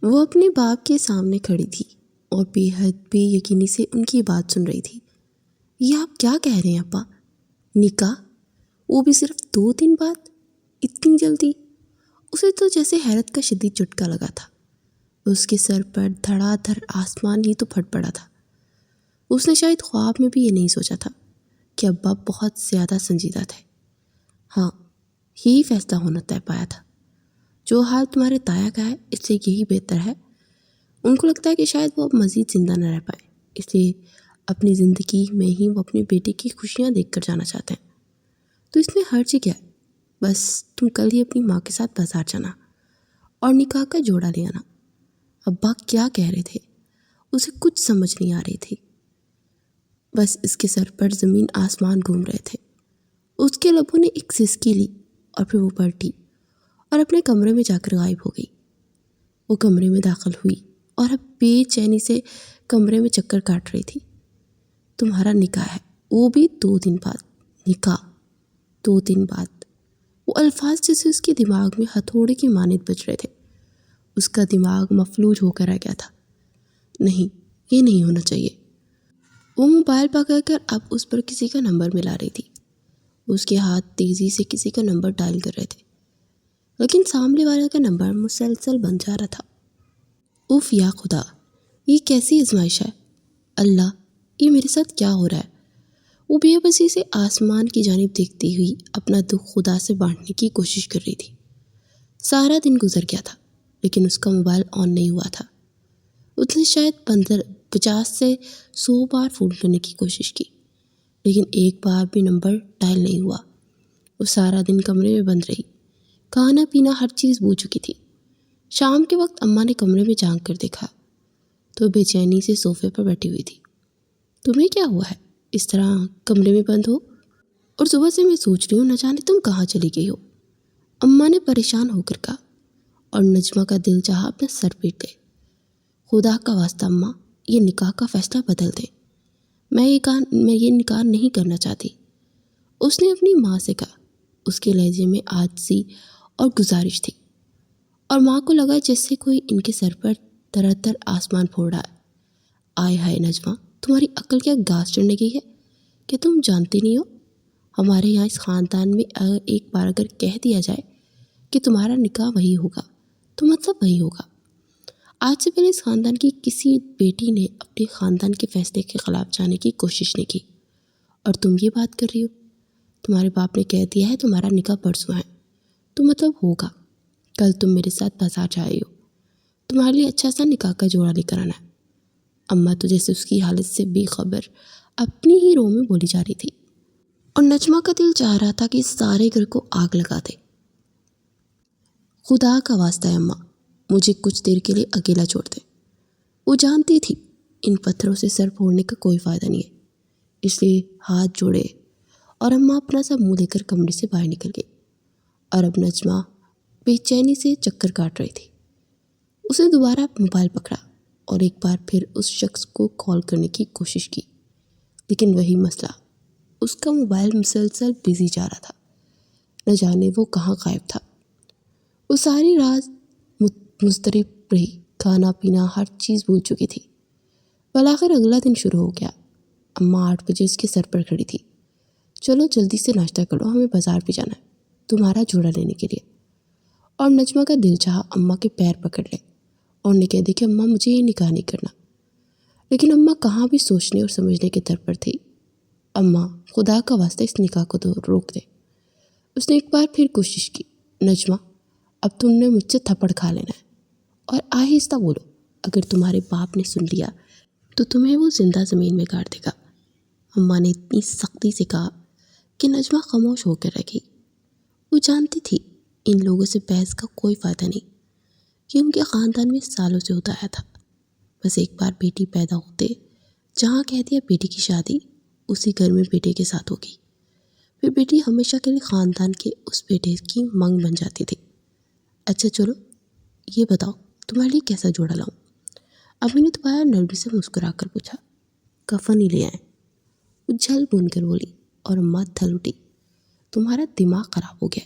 وہ اپنے باپ کے سامنے کھڑی تھی اور بے حد بے یقینی سے ان کی بات سن رہی تھی۔ یہ آپ کیا کہہ رہے ہیں ابا؟ نکاح؟ وہ بھی صرف 2 دن بعد؟ اتنی جلدی؟ اسے تو جیسے حیرت کا شدید جھٹکا لگا تھا۔ اس کے سر پر دھڑا دھڑ آسمان ہی تو پھٹ پڑا تھا۔ اس نے شاید خواب میں بھی یہ نہیں سوچا تھا کہ ابا بہت زیادہ سنجیدہ تھے۔ ہاں، یہی فیصلہ ہونا طے پایا تھا۔ جو حال تمہارے تایا کا ہے اس سے یہی بہتر ہے۔ ان کو لگتا ہے کہ شاید وہ اب مزید زندہ نہ رہ پائے، اس لیے اپنی زندگی میں ہی وہ اپنے بیٹے کی خوشیاں دیکھ کر جانا چاہتے ہیں۔ تو اس میں حرج کیا ہے؟ بس تم کل ہی اپنی ماں کے ساتھ بازار جانا اور نکاح کا جوڑا لے آنا۔ ابا کیا کہہ رہے تھے؟ اسے کچھ سمجھ نہیں آ رہی تھی۔ بس اس کے سر پر زمین آسمان گھوم رہے تھے۔ اس کے لبوں نے ایک سسکی لی اور پھر وہ پلٹی اور اپنے کمرے میں جا کر غائب ہو گئی۔ وہ کمرے میں داخل ہوئی اور اب بے چینی سے کمرے میں چکر کاٹ رہی تھی۔ تمہارا نکاح ہے، وہ بھی 2 دن بعد۔ نکاح 2 دن بعد؟ وہ الفاظ جیسے اس کے دماغ میں ہتھوڑے کی مانند بج رہے تھے۔ اس کا دماغ مفلوج ہو کر رہ گیا تھا۔ نہیں، یہ نہیں ہونا چاہیے۔ وہ موبائل پکڑ کر اب اس پر کسی کا نمبر ملا رہی تھی۔ اس کے ہاتھ تیزی سے کسی کا نمبر ڈائل کر رہے تھے، لیکن سامنے والے کا نمبر مسلسل بند جا رہا تھا۔ اف یا خدا، یہ کیسی آزمائش ہے؟ اللہ، یہ میرے ساتھ کیا ہو رہا ہے؟ وہ بے بسی سے آسمان کی جانب دیکھتی ہوئی اپنا دکھ خدا سے بانٹنے کی کوشش کر رہی تھی۔ سارا دن گزر گیا تھا لیکن اس کا موبائل آن نہیں ہوا تھا۔ اس نے شاید 50 سے 100 بار فون کرنے کی کوشش کی لیکن ایک بار بھی نمبر ڈائل نہیں ہوا۔ وہ سارا دن کمرے میں بند رہی۔ کھانا پینا ہر چیز بھول چکی تھی۔ شام کے وقت اماں نے کمرے میں جھانک کر دیکھا تو بے چینی سے صوفے پر بیٹھی ہوئی تھی۔ تمہیں کیا ہوا ہے؟ اس طرح کمرے میں بند ہو؟ اور صبح سے میں سوچ رہی ہوں نہ جانے تم کہاں چلی گئی ہو، اماں نے پریشان ہو کر کہا، اور نجمہ کا دل چاہا اپنا سر پیٹ دے۔ خدا کا واسطہ اماں، یہ نکاح کا فیصلہ بدل دے۔ میں یہ نکاح نہیں کرنا چاہتی، اس نے اپنی ماں سے کہا۔ اس کے لہجے میں عاجزی اور گزارش تھی، اور ماں کو لگا جیسے کوئی ان کے سر پر تر آسمان پھوڑ رہا ہے۔ آئے ہائے نجمہ، تمہاری عقل کیا گھاس چڑھنے گئی ہے کہ تم جانتی نہیں ہو؟ ہمارے یہاں اس خاندان میں ایک بار اگر کہہ دیا جائے کہ تمہارا نکاح وہی ہوگا تو مطلب وہی ہوگا۔ آج سے پہلے اس خاندان کی کسی بیٹی نے اپنے خاندان کے فیصلے کے خلاف جانے کی کوشش نہیں کی، اور تم یہ بات کر رہی ہو؟ تمہارے باپ نے کہہ دیا ہے تمہارا نکاح پرسوں ہے تو مطلب ہوگا۔ کل تم میرے ساتھ بازار جا رہی ہو، تمہارے لیے اچھا سا نکاح کا جوڑا لے کر آنا ہے۔ اماں تو جیسے اس کی حالت سے بے خبر اپنی ہی روح میں بولی جا رہی تھی، اور نجمہ کا دل چاہ رہا تھا کہ اس سارے گھر کو آگ لگا دے۔ خدا کا واسطہ ہے اماں، مجھے کچھ دیر کے لیے اکیلا چھوڑ دے۔ وہ جانتی تھی ان پتھروں سے سر پھوڑنے کا کوئی فائدہ نہیں ہے، اس لیے ہاتھ جوڑے اور اماں اپنا سا منہ لے کر کمرے سے باہر نکل گئی۔ اور اب نجمہ بے چینی سے چکر کاٹ رہی تھی۔ اس نے دوبارہ موبائل پکڑا اور ایک بار پھر اس شخص کو کال کرنے کی کوشش کی، لیکن وہی مسئلہ، اس کا موبائل مسلسل بزی جا رہا تھا، نہ جانے وہ کہاں غائب تھا۔ وہ ساری رات مضطرب رہی، کھانا پینا ہر چیز بھول چکی تھی۔ بالآخر اگلا دن شروع ہو گیا۔ اماں 8 بجے اس کے سر پر کھڑی تھی۔ چلو جلدی سے ناشتہ کرو، ہمیں بازار بھی جانا ہے تمہارا جوڑا لینے کے لیے۔ اور نجمہ کا دل چاہا اماں کے پیر پکڑ لے اور انہیں کہہ دی کہ اماں مجھے یہ نکاح نہیں کرنا، لیکن اماں کہاں بھی سوچنے اور سمجھنے کے در پر تھی۔ اماں، خدا کا واسطہ اس نکاح کو روک دے۔ اس نے ایک بار پھر کوشش کی۔ نجمہ، اب تم نے مجھ سے تھپڑ کھا لینا ہے، اور آہستہ بولو، اگر تمہارے باپ نے سن لیا تو تمہیں وہ زندہ زمین میں گاڑ دے گا۔ اماں نے اتنی سختی سے کہا کہ نجمہ خاموش ہو کر رہ گئی۔ وہ جانتی تھی ان لوگوں سے بحث کا کوئی فائدہ نہیں، یہ ان کے خاندان میں سالوں سے ہوتا آیا تھا۔ بس ایک بار بیٹی پیدا ہوتے، جہاں کہہ دیا بیٹی کی شادی اسی گھر میں بیٹے کے ساتھ ہوگی، پھر بیٹی ہمیشہ کے لیے خاندان کے اس بیٹے کی منگ بن جاتی تھی۔ اچھا چلو یہ بتاؤ تمہارے لیے کیسا جوڑا لاؤں؟ امی نے دوبارہ نرمی سے مسکرا کر پوچھا۔ کفن ہی لے آئیں، وہ جھل بون کر بولی، اور اماں تھل اٹھی۔ تمہارا دماغ خراب ہو گیا،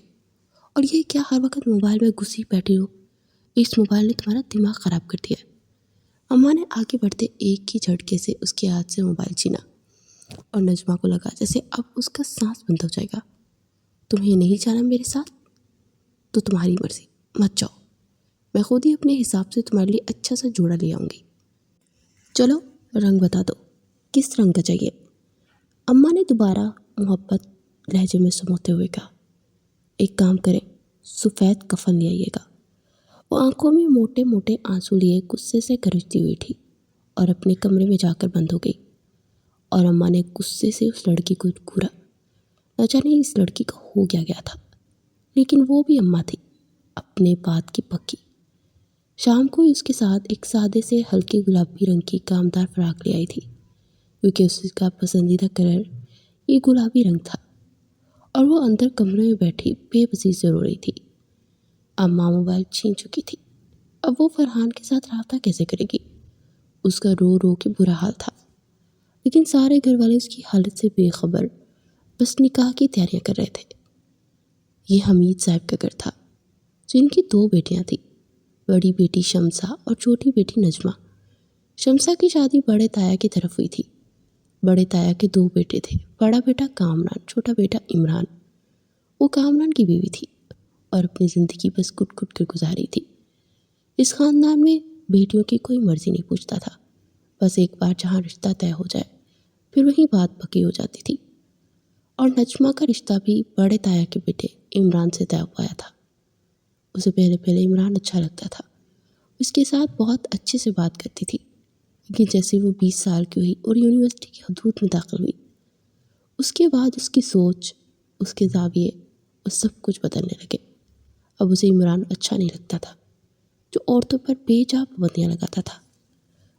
اور یہ کیا ہر وقت موبائل میں گھسی بیٹھی ہو؟ اس موبائل نے تمہارا دماغ خراب کر دیا ہے۔ اماں نے آگے بڑھتے ایک ہی جھٹکے سے اس کے ہاتھ سے موبائل چھینا اور نجمہ کو لگا جیسے اب اس کا سانس بند ہو جائے گا۔ تمہیں نہیں جانا میرے ساتھ تو تمہاری مرضی، مت جاؤ، میں خود ہی اپنے حساب سے تمہارے لیے اچھا سا جوڑا لے آؤں گی۔ چلو رنگ بتا دو، کس رنگ کا چاہیے؟ اماں نے دوبارہ محبت لہجے میں سموتے ہوئے کہا۔ ایک کام کریں، سفید کفن لے آئیے گا۔ وہ آنکھوں میں موٹے موٹے آنسو لیے غصے سے گرجتی ہوئی تھی اور اپنے کمرے میں جا کر بند ہو گئی۔ اور اماں نے غصے سے اس لڑکی کو گھورا۔ نہ جانے اس لڑکی کا ہو گیا تھا، لیکن وہ بھی اماں تھی، اپنے بات کی پکی۔ شام کو اس کے ساتھ ایک سادے سے ہلکے گلابی رنگ کی کامدار فراق لے آئی تھی، کیونکہ اس کا پسندیدہ کلر یہ گلابی رنگ تھا، اور وہ اندر کمرے میں بیٹھی بے بسی سے رو رہی تھی۔ اماں موبائل چھین چکی تھی، اب وہ فرحان کے ساتھ رابطہ کیسے کرے گی؟ اس کا رو رو کے برا حال تھا، لیکن سارے گھر والے اس کی حالت سے بے خبر، بس نکاح کی تیاریاں کر رہے تھے۔ یہ حمید صاحب کا گھر تھا، جن کی 2 بیٹیاں تھیں، بڑی بیٹی شمسہ اور چھوٹی بیٹی نجمہ۔ شمسہ کی شادی بڑے تایا کی طرف ہوئی تھی۔ بڑے تایا کے 2 بیٹے تھے، بڑا بیٹا کامران، چھوٹا بیٹا عمران۔ وہ کامران کی بیوی تھی اور اپنی زندگی بس کٹ کٹ کر گزاری تھی۔ اس خاندان میں بیٹیوں کی کوئی مرضی نہیں پوچھتا تھا، بس ایک بار جہاں رشتہ طے ہو جائے پھر وہیں بات پکی ہو جاتی تھی۔ اور نجمہ کا رشتہ بھی بڑے تایا کے بیٹے عمران سے طے ہو پایا تھا۔ اسے پہلے عمران اچھا لگتا تھا، اس کے ساتھ بہت اچھے سے بات کرتی تھی، لیکن جیسے وہ 20 سال کی ہوئی اور یونیورسٹی کی حدود میں داخل ہوئی، اس کے بعد اس کی سوچ، اس کے زاویے اور سب کچھ بدلنے لگے۔ اب اسے عمران اچھا نہیں لگتا تھا، جو عورتوں پر بے جا پابندیاں لگاتا تھا۔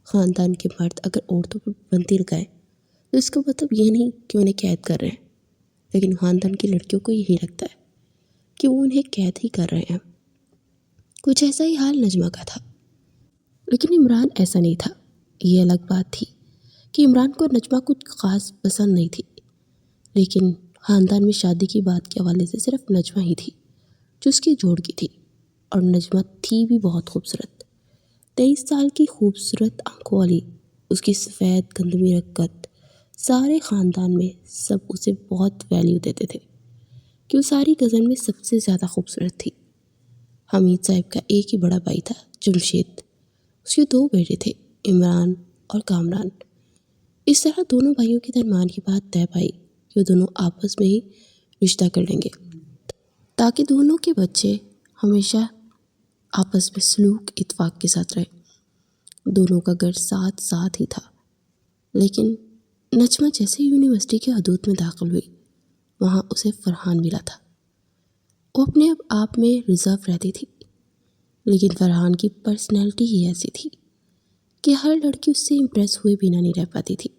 خاندان کے مرد اگر عورتوں پر پابندی لگائیں تو اس کا مطلب یہ نہیں کہ انہیں قید کر رہے ہیں، لیکن خاندان کی لڑکیوں کو یہی لگتا ہے کہ وہ انہیں قید ہی کر رہے ہیں۔ کچھ ایسا ہی حال نجمہ کا تھا، لیکن عمران ایسا نہیں تھا۔ یہ الگ بات تھی کہ عمران کو نجمہ کچھ خاص پسند نہیں تھی، لیکن خاندان میں شادی کی بات کے حوالے سے صرف نجمہ ہی تھی جو اس کی جوڑ کی تھی، اور نجمہ تھی بھی بہت خوبصورت۔ 23 سال کی خوبصورت آنکھوں والی، اس کی سفید گندمی رنگت، سارے خاندان میں سب اسے بہت ویلیو دیتے تھے کہ وہ ساری غزل میں سب سے زیادہ خوبصورت تھی۔ حمید صاحب کا ایک ہی بڑا بھائی تھا، جمشید۔ اس کے 2 بیٹے تھے، عمران اور کامران۔ اس طرح دونوں بھائیوں کے درمیان یہ بات طے پائی کہ وہ دونوں آپس میں ہی رشتہ کر لیں گے، تاکہ دونوں کے بچے ہمیشہ آپس میں سلوک اتفاق کے ساتھ رہیں۔ دونوں کا گھر ساتھ ساتھ ہی تھا، لیکن نجمہ جیسے یونیورسٹی کی حدود میں داخل ہوئی، وہاں اسے فرحان ملا تھا۔ وہ اپنے آپ میں ریزرو رہتی تھی، لیکن فرحان کی پرسنالٹی ہی ایسی تھی کہ ہر لڑکی اس سے امپریس ہوئے بنا نہیں رہ پاتی تھی،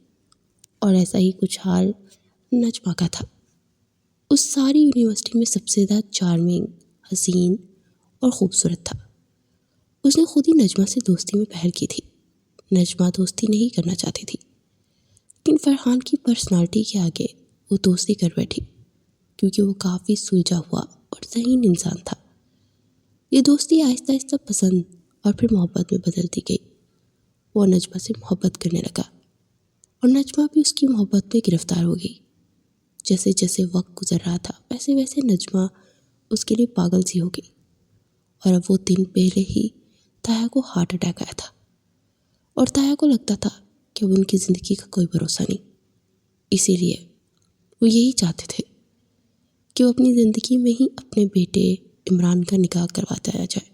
اور ایسا ہی کچھ حال نجمہ کا تھا۔ اس ساری یونیورسٹی میں سب سے زیادہ چارمنگ، حسین اور خوبصورت تھا۔ اس نے خود ہی نجمہ سے دوستی میں پہل کی تھی۔ نجمہ دوستی نہیں کرنا چاہتی تھی، لیکن فرحان کی پرسنالٹی کے آگے وہ دوستی کر بیٹھی، کیونکہ وہ کافی سلجھا ہوا اور ذہین انسان تھا۔ یہ دوستی آہستہ آہستہ پسند اور پھر محبت میں بدلتی گئی۔ وہ نجمہ سے محبت کرنے لگا اور نجمہ بھی اس کی محبت میں گرفتار ہو گئی۔ جیسے جیسے وقت گزر رہا تھا ویسے ویسے نجمہ اس کے لیے پاگل سی ہو گئی، اور اب وہ دن پہلے ہی تایا کو ہارٹ اٹیک آیا تھا، اور تایا کو لگتا تھا کہ اب ان کی زندگی کا کوئی بھروسہ نہیں۔ اسی لیے وہ یہی چاہتے تھے کہ وہ اپنی زندگی میں ہی اپنے بیٹے عمران کا نکاح کرواتا جائے۔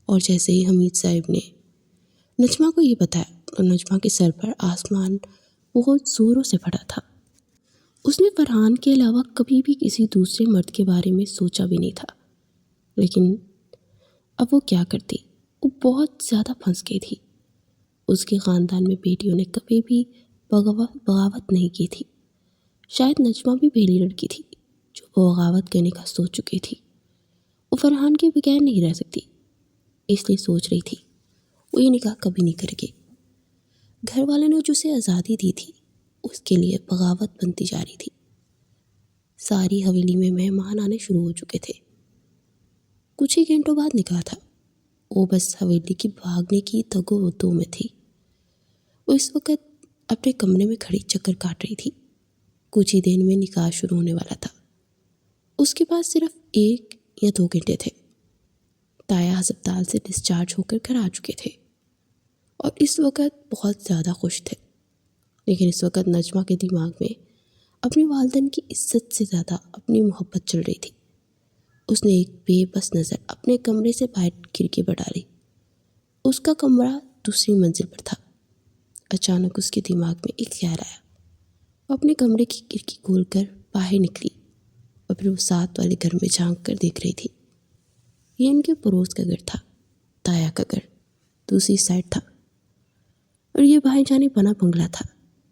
اور جیسے ہی حمید صاحب نے نجمہ کو یہ بتایا تو نجمہ کے سر پر آسمان بہت زوروں سے پڑا تھا۔ اس نے فرحان کے علاوہ کبھی بھی کسی دوسرے مرد کے بارے میں سوچا بھی نہیں تھا، لیکن اب وہ کیا کرتی؟ وہ بہت زیادہ پھنس گئی تھی۔ اس کے خاندان میں بیٹیوں نے کبھی بھی بغاوت نہیں کی تھی۔ شاید نجمہ بھی پہلی لڑکی تھی جو بغاوت کرنے کا سوچ چکی تھی۔ وہ فرحان کے بغیر نہیں رہ سکتی، اس لیے سوچ رہی تھی وہ یہ نکاح کبھی نہیں کرے گی۔ گھر والوں نے جو اسے آزادی دی تھی اس کے لیے بغاوت بنتی جا رہی تھی۔ ساری حویلی میں مہمان آنے شروع ہو چکے تھے۔ کچھ ہی گھنٹوں بعد نکاح تھا۔ وہ بس حویلی کی بھاگنے کی تگو میں تھی۔ وہ اس وقت اپنے کمرے میں کھڑی چکر کاٹ رہی تھی۔ کچھ ہی دن میں نکاح شروع ہونے والا تھا۔ اس کے پاس صرف 1 یا 2 گھنٹے تھے۔ تایا ہسپتال سے ڈسچارج ہو کر گھر آ چکے تھے اور اس وقت بہت زیادہ خوش تھے، لیکن اس وقت نجمہ کے دماغ میں اپنے والدین کی عزت سے زیادہ اپنی محبت چل رہی تھی۔ اس نے ایک بے بس نظر اپنے کمرے سے باہر کھڑکی پر ڈالی۔ اس کا کمرہ دوسری منزل پر تھا۔ اچانک اس کے دماغ میں ایک خیال آیا۔ وہ اپنے کمرے کی کھڑکی کھول کر باہر نکلی اور پھر وہ ساتھ والے گھر میں جھانک کر دیکھ رہی تھی۔ یہ ان کے پڑوس کا گھر تھا۔ تایا کا گھر دوسری سائڈ تھا اور یہ بائیں جانب بنا بنگلہ تھا۔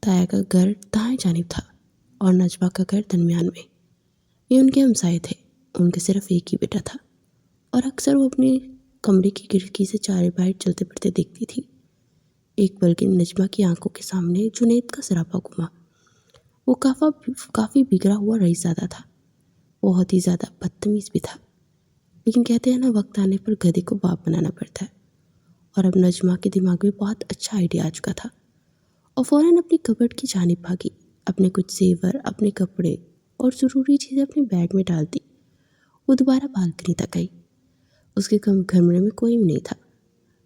تایا کا گھر دائیں جانب تھا اور نجمہ کا گھر درمیان میں۔ یہ ان کے ہمسائے تھے۔ ان کا صرف ایک ہی بیٹا تھا اور اکثر وہ اپنے کمرے کی کھڑکی سے چارے باہر چلتے پھرتے دیکھتی تھی۔ ایک پل کے نجمہ کی آنکھوں کے سامنے جنید کا سراپا گھما۔ وہ کافی بگڑا ہوا رئیس زادہ تھا، بہت ہی زیادہ بدتمیز بھی تھا، لیکن کہتے ہیں نا، وقت آنے پر گدھے کو باپ بنانا پڑتا ہے۔ اور اب نجمہ کے دماغ میں بہت اچھا آئیڈیا آ چکا تھا اور فوراً اپنی کبرڈ کی جانب بھاگی، اپنے کچھ زیور، اپنے کپڑے اور ضروری چیزیں اپنے بیگ میں ڈال دی۔ وہ دوبارہ بالکنی تک آئی۔ اس کے کمرے میں کوئی بھی نہیں تھا،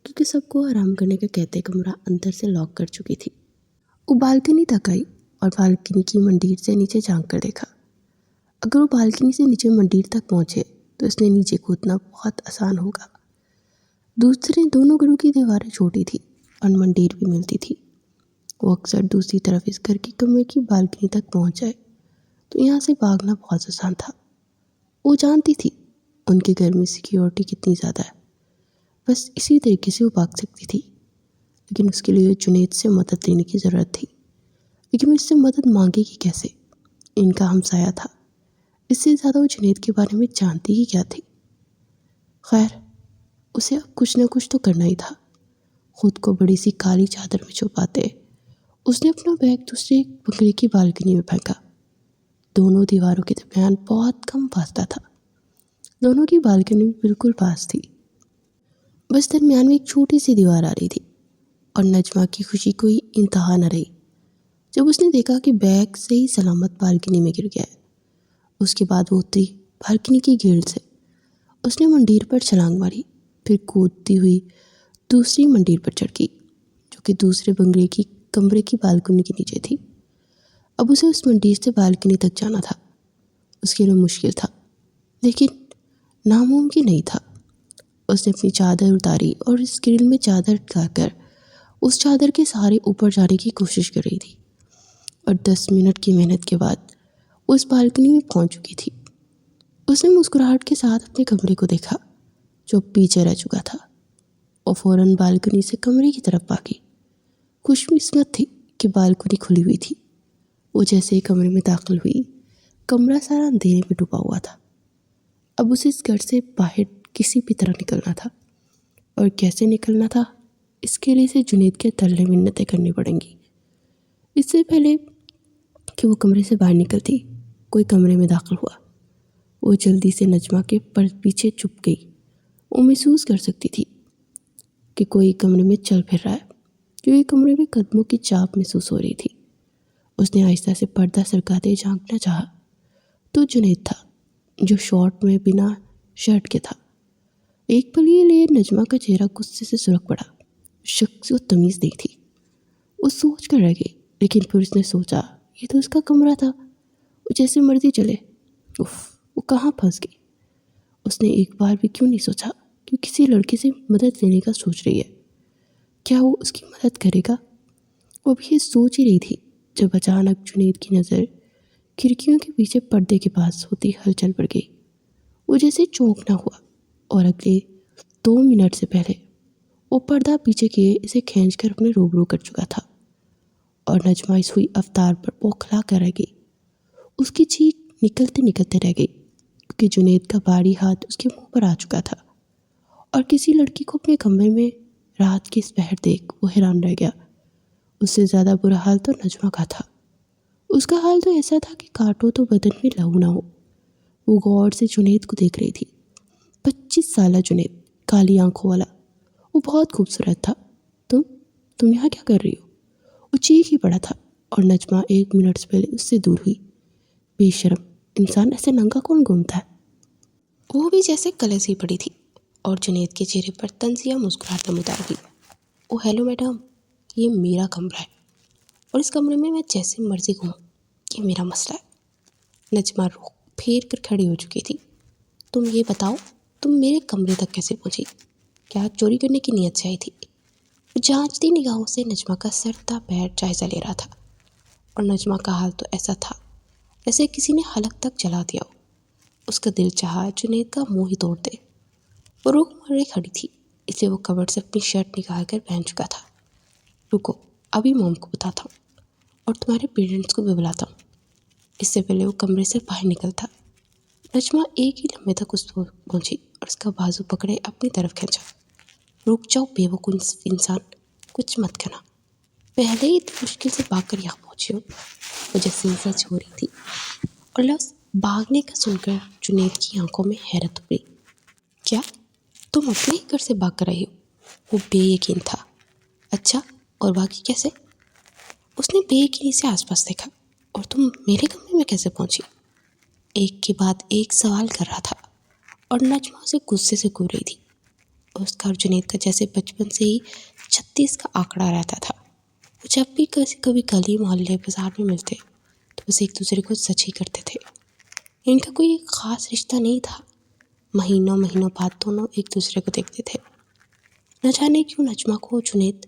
کیونکہ سب کو آرام کرنے کا کہتے کمرہ اندر سے لاک کر چکی تھی۔ وہ بالکنی تک آئی اور بالکنی کی منڈیر سے نیچے جھانک کر دیکھا۔ اگر وہ بالکنی سے نیچے منڈیر تک پہنچے تو اس نے نیچے کودنا بہت آسان ہوگا۔ دونوں گھروں کی دیواریں چھوٹی تھی اور منڈیر بھی ملتی تھی۔ وہ اکثر دوسری طرف اس گھر کی کمرے کی بالکنی تک پہنچ جائے تو یہاں سے بھاگنا بہت آسان تھا۔ وہ جانتی تھی ان کے گھر میں سیکیورٹی کتنی زیادہ ہے، بس اسی طریقے سے وہ بھاگ سکتی تھی۔ لیکن اس کے لیے جنید سے مدد لینے کی ضرورت تھی۔ لیکن وہ اس سے مدد مانگے گی کیسے؟ ان کا ہمسایہ تھا، اس سے زیادہ وہ جنید کے بارے میں جانتی ہی کیا تھی؟ خیر، اسے اب کچھ نہ کچھ تو کرنا ہی تھا۔ خود کو بڑی سی کالی چادر میں چھپاتے اس نے اپنا بیگ دوسرے بنگلے کی بالکنی میں پھینکا۔ دونوں دیواروں کے درمیان بہت کم فاصلہ تھا۔ دونوں کی بالکنی بالکل پاس تھی، بس درمیان میں ایک چھوٹی سی دیوار آ رہی تھی اور نجمہ کی خوشی کوئی انتہا نہ رہی جب اس نے دیکھا کہ بیگ صحیح سلامت بالکنی میں گر گیا ہے۔ اس کے بعد وہ اتری بالکنی کی گرل سے۔ اس نے منڈیر پر چھلانگ ماری، پھر کودتی ہوئی دوسری منڈیر پر چڑھ گئی جو کہ دوسرے بنگلے کی کمرے کی بالکنی کے نیچے تھی۔ اب اسے اس منڈیر سے بالکنی تک جانا تھا۔ اس کے لیے مشکل تھا، لیکن ناممکن نہیں تھا۔ اس نے اپنی چادر اتاری اور اس گرل میں چادر اٹکا کر اس چادر کے سہارے اوپر جانے کی کوشش کر رہی تھی اور 10 منٹ کی محنت کے بعد وہ اس بالکنی میں پہنچ چکی تھی۔ اس نے مسکراہٹ کے ساتھ اپنے کمرے کو دیکھا جو پیچھے رہ چکا تھا اور فوراً بالکنی سے کمرے کی طرف بھاگی۔ خوش قسمت تھی کہ بالکنی کھلی ہوئی تھی۔ وہ جیسے ہی کمرے میں داخل ہوئی، کمرہ سارا اندھیرے میں ڈوبا ہوا تھا۔ اب اسے اس گھر سے باہر کسی بھی طرح نکلنا تھا، اور کیسے نکلنا تھا اس کے لیے اسے جنید کے ترلے منتیں کرنی پڑیں گی۔ اس سے پہلے کہ وہ کمرے سے باہر نکلتی، کوئی کمرے میں داخل ہوا۔ وہ جلدی سے نجمہ کے پیچھے چھپ گئی۔ وہ محسوس کر سکتی تھی کہ کوئی کمرے میں چل پھر رہا ہے، کیونکہ کمرے میں قدموں کی چاپ محسوس ہو رہی تھی۔ اس نے آہستہ سے پردہ سرکاتے جھانکنا چاہا تو جنید تھا، جو شارٹ میں بنا شرٹ کے تھا۔ ایک پل کے لیے نجمہ کا چہرہ غصے سے سرخ پڑا۔ شخص کو تمیز نہیں تھی۔ وہ سوچ کر رہ گئی، لیکن پھر اس نے سوچا یہ تو اس کا کمرہ تھا، وہ جیسے مرضی چلے۔ وہ کہاں پھنس گئی؟ اس نے ایک بار بھی کیوں نہیں سوچا کہ کسی لڑکے سے مدد لینے کا سوچ رہی ہے؟ کیا وہ اس کی مدد کرے گا؟ وہ بھی یہ سوچ ہی رہی تھی جب اچانک جنید کی نظر کھڑکیوں کے پیچھے پردے کے پاس ہوتی ہلچل پڑ گئی۔ وہ جیسے چونکنا ہوا اور اگلے 2 منٹ سے پہلے وہ پردہ پیچھے کیے اسے کھینچ کر اپنے روبرو کر چکا تھا، اور نجمہ اس ہوئی افطار پر بوکھلا کر رہ گئی۔ اس کی چیخ نکلتے رہ گئی کیونکہ جنید کا بھاری ہاتھ اس کے منہ پر آ چکا تھا، اور کسی لڑکی کو اپنے کمرے میں رات کی اس پہر دیکھ وہ حیران رہ گیا۔ اس سے زیادہ برا حال تو نجمہ کا تھا۔ اس کا حال تو ایسا تھا کہ کاٹو تو بدن میں لہو نہ ہو۔ وہ غور سے جنید کو دیکھ رہی تھی۔ 25 سالہ جنید، کالی آنکھوں والا، وہ بہت خوبصورت تھا۔ تم یہاں کیا کر رہی ہو؟ وہ چیخ ہی پڑا تھا اور نجمہ 1 منٹ سے پہلے اس سے دور ہوئی۔ بے شرم انسان ایسے ننگا کون گھومتا ہے؟ وہ بھی جیسے کلس ہی پڑی تھی اور جنید کے چہرے پر طنزیہ مسکراہٹ نمودار ہوئی۔ او ہیلو میڈم، یہ میرا کمرہ ہے اور اس کمرے میں جیسے مرضی گھوموں، یہ میرا مسئلہ ہے۔ نجمہ رخ پھیر کر کھڑی ہو چکی تھی۔ تم یہ بتاؤ، تم میرے کمرے تک کیسے پہنچی؟ کیا چوری کرنے کی نیت سے آئی تھی؟ وہ جانچتی نگاہوں سے نجمہ کا سر تا پیر جائزہ لے رہا تھا اور نجمہ کا حال تو ایسا تھا جیسے کسی نے حلق تک جلا دیا ہو۔ اس کا دل چاہا جنید کا منہ ہی توڑ دے۔ وہ رخ موڑے کھڑی تھی، اس لیے وہ کبرڈ سے اپنی شرٹ نکال کر پہن چکا تھا۔ رکو، ابھی موم کو بتاتا ہوں اور تمہارے پیرنٹس کو بھی بلاتا ہوں۔ اس سے پہلے وہ کمرے سے باہر نکلتا، نجمہ ایک ہی لمحے تک اس کو پہنچی اور اس کا بازو پکڑے اپنی طرف کھینچا۔ رک جاؤ بے وقوف انسان، کچھ مت کرنا، پہلے ہی اتنی مشکل سے بھاگ کر یہاں پہنچی ہوں۔ وہ جیسے سچ ہو رہی تھی اور لفظ بھاگنے کا سن کر جنید کی آنکھوں میں حیرت ابھری۔ کیا تم اپنے ہی گھر سے بھاگ کر رہی ہو؟ وہ بے یقین تھا۔ اچھا، اور باقی کیسے؟ اس نے بے یقینی سے آس پاس دیکھا۔ اور تم میرے کمرے میں کیسے پہنچی؟ ایک کے بعد ایک سوال کر رہا تھا اور نجمہ اسے غصے سے گھور رہی تھی۔ اس کا اور جنید کا جیسے بچپن سے ہی 36 کا آنکڑا رہتا تھا۔ وہ جب بھی کبھی گلی محلے بازار میں ملتے تو بس ایک دوسرے کو سچ ہی کرتے تھے۔ ان کا کوئی خاص رشتہ نہیں تھا، مہینوں بعد دونوں ایک دوسرے کو دیکھتے تھے۔ نہ جانے کیوں نجمہ کو جنید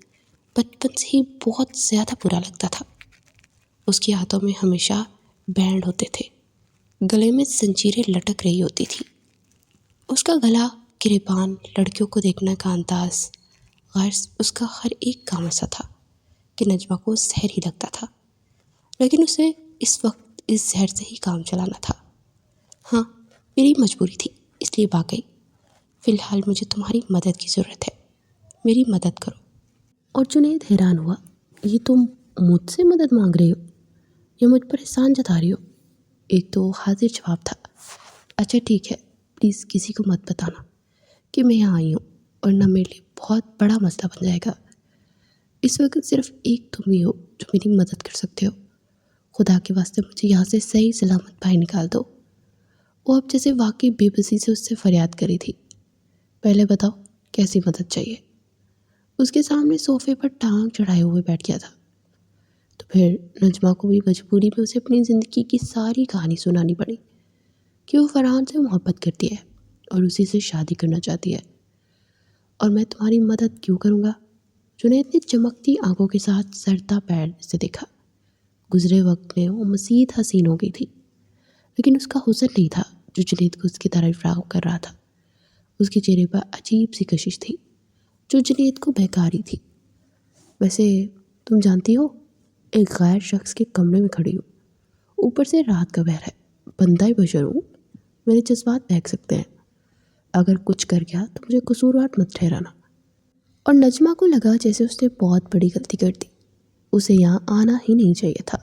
بچپن سے ہی بہت زیادہ برا لگتا تھا۔ اس کے ہاتھوں میں ہمیشہ بینڈ ہوتے تھے، گلے میں زنجیریں لٹک رہی ہوتی تھی۔ اس کا گلا، گریبان، لڑکیوں کو دیکھنے کا انداز، غرض اس کا ہر ایک کام ایسا تھا کہ نجمہ کو زہر ہی لگتا تھا، لیکن اسے اس وقت اس زہر سے ہی کام چلانا تھا۔ ہاں، میری مجبوری تھی، اس لیے بھاگ گئی۔ فی الحال مجھے تمہاری مدد کی ضرورت ہے، میری مدد کرو۔ اور جنید حیران ہوا، یہ تم مجھ سے مدد مانگ رہی ہو یا مجھ پر احسان جتا رہی ہو؟ ایک تو حاضر جواب تھا۔ اچھا ٹھیک ہے، پلیز کسی کو مت بتانا کہ میں یہاں آئی ہوں، ورنہ میرے لیے بہت بڑا مسئلہ بن جائے گا۔ اس وقت صرف ایک تم ہی ہو جو میری مدد کر سکتے ہو۔ خدا کے واسطے مجھے یہاں سے صحیح سلامت باہر نکال دو۔ وہ اب جیسے واقعی بے بسی سے اس سے فریاد کری تھی۔ پہلے بتاؤ کیسی مدد چاہیے؟ اس کے سامنے صوفے پر ٹانگ چڑھائے ہوئے بیٹھ گیا تھا۔ تو پھر نجمہ کو بھی مجبوری میں اسے اپنی زندگی کی ساری کہانی سنانی پڑی کہ وہ فرحان سے محبت کرتی ہے اور اسی سے شادی کرنا چاہتی ہے۔ اور میں تمہاری مدد کیوں کروں گا؟ جنید نے چمکتی آنکھوں کے ساتھ سر تا پیر سے دیکھا۔ گزرے وقت میں وہ مزید حسین ہو گئی تھی، لیکن اس کا حسن نہیں تھا جو جنید کو اس کی طرف راغب کر رہا تھا۔ اس کے چہرے پر عجیب سی کشش تھی جو جنید کو بہکا رہی تھی۔ ویسے تم جانتی ہو، ایک غیر شخص کے کمرے میں کھڑی ہوں، اوپر سے رات کا بحر ہے، بندہ ہی بشر ہوں، میرے جذبات بہک سکتے ہیں۔ اگر کچھ کر گیا تو مجھے قصوروار مت ٹھہرانا۔ اور نجمہ کو لگا جیسے اس نے بہت بڑی غلطی کر دی، اسے یہاں آنا ہی نہیں چاہیے تھا۔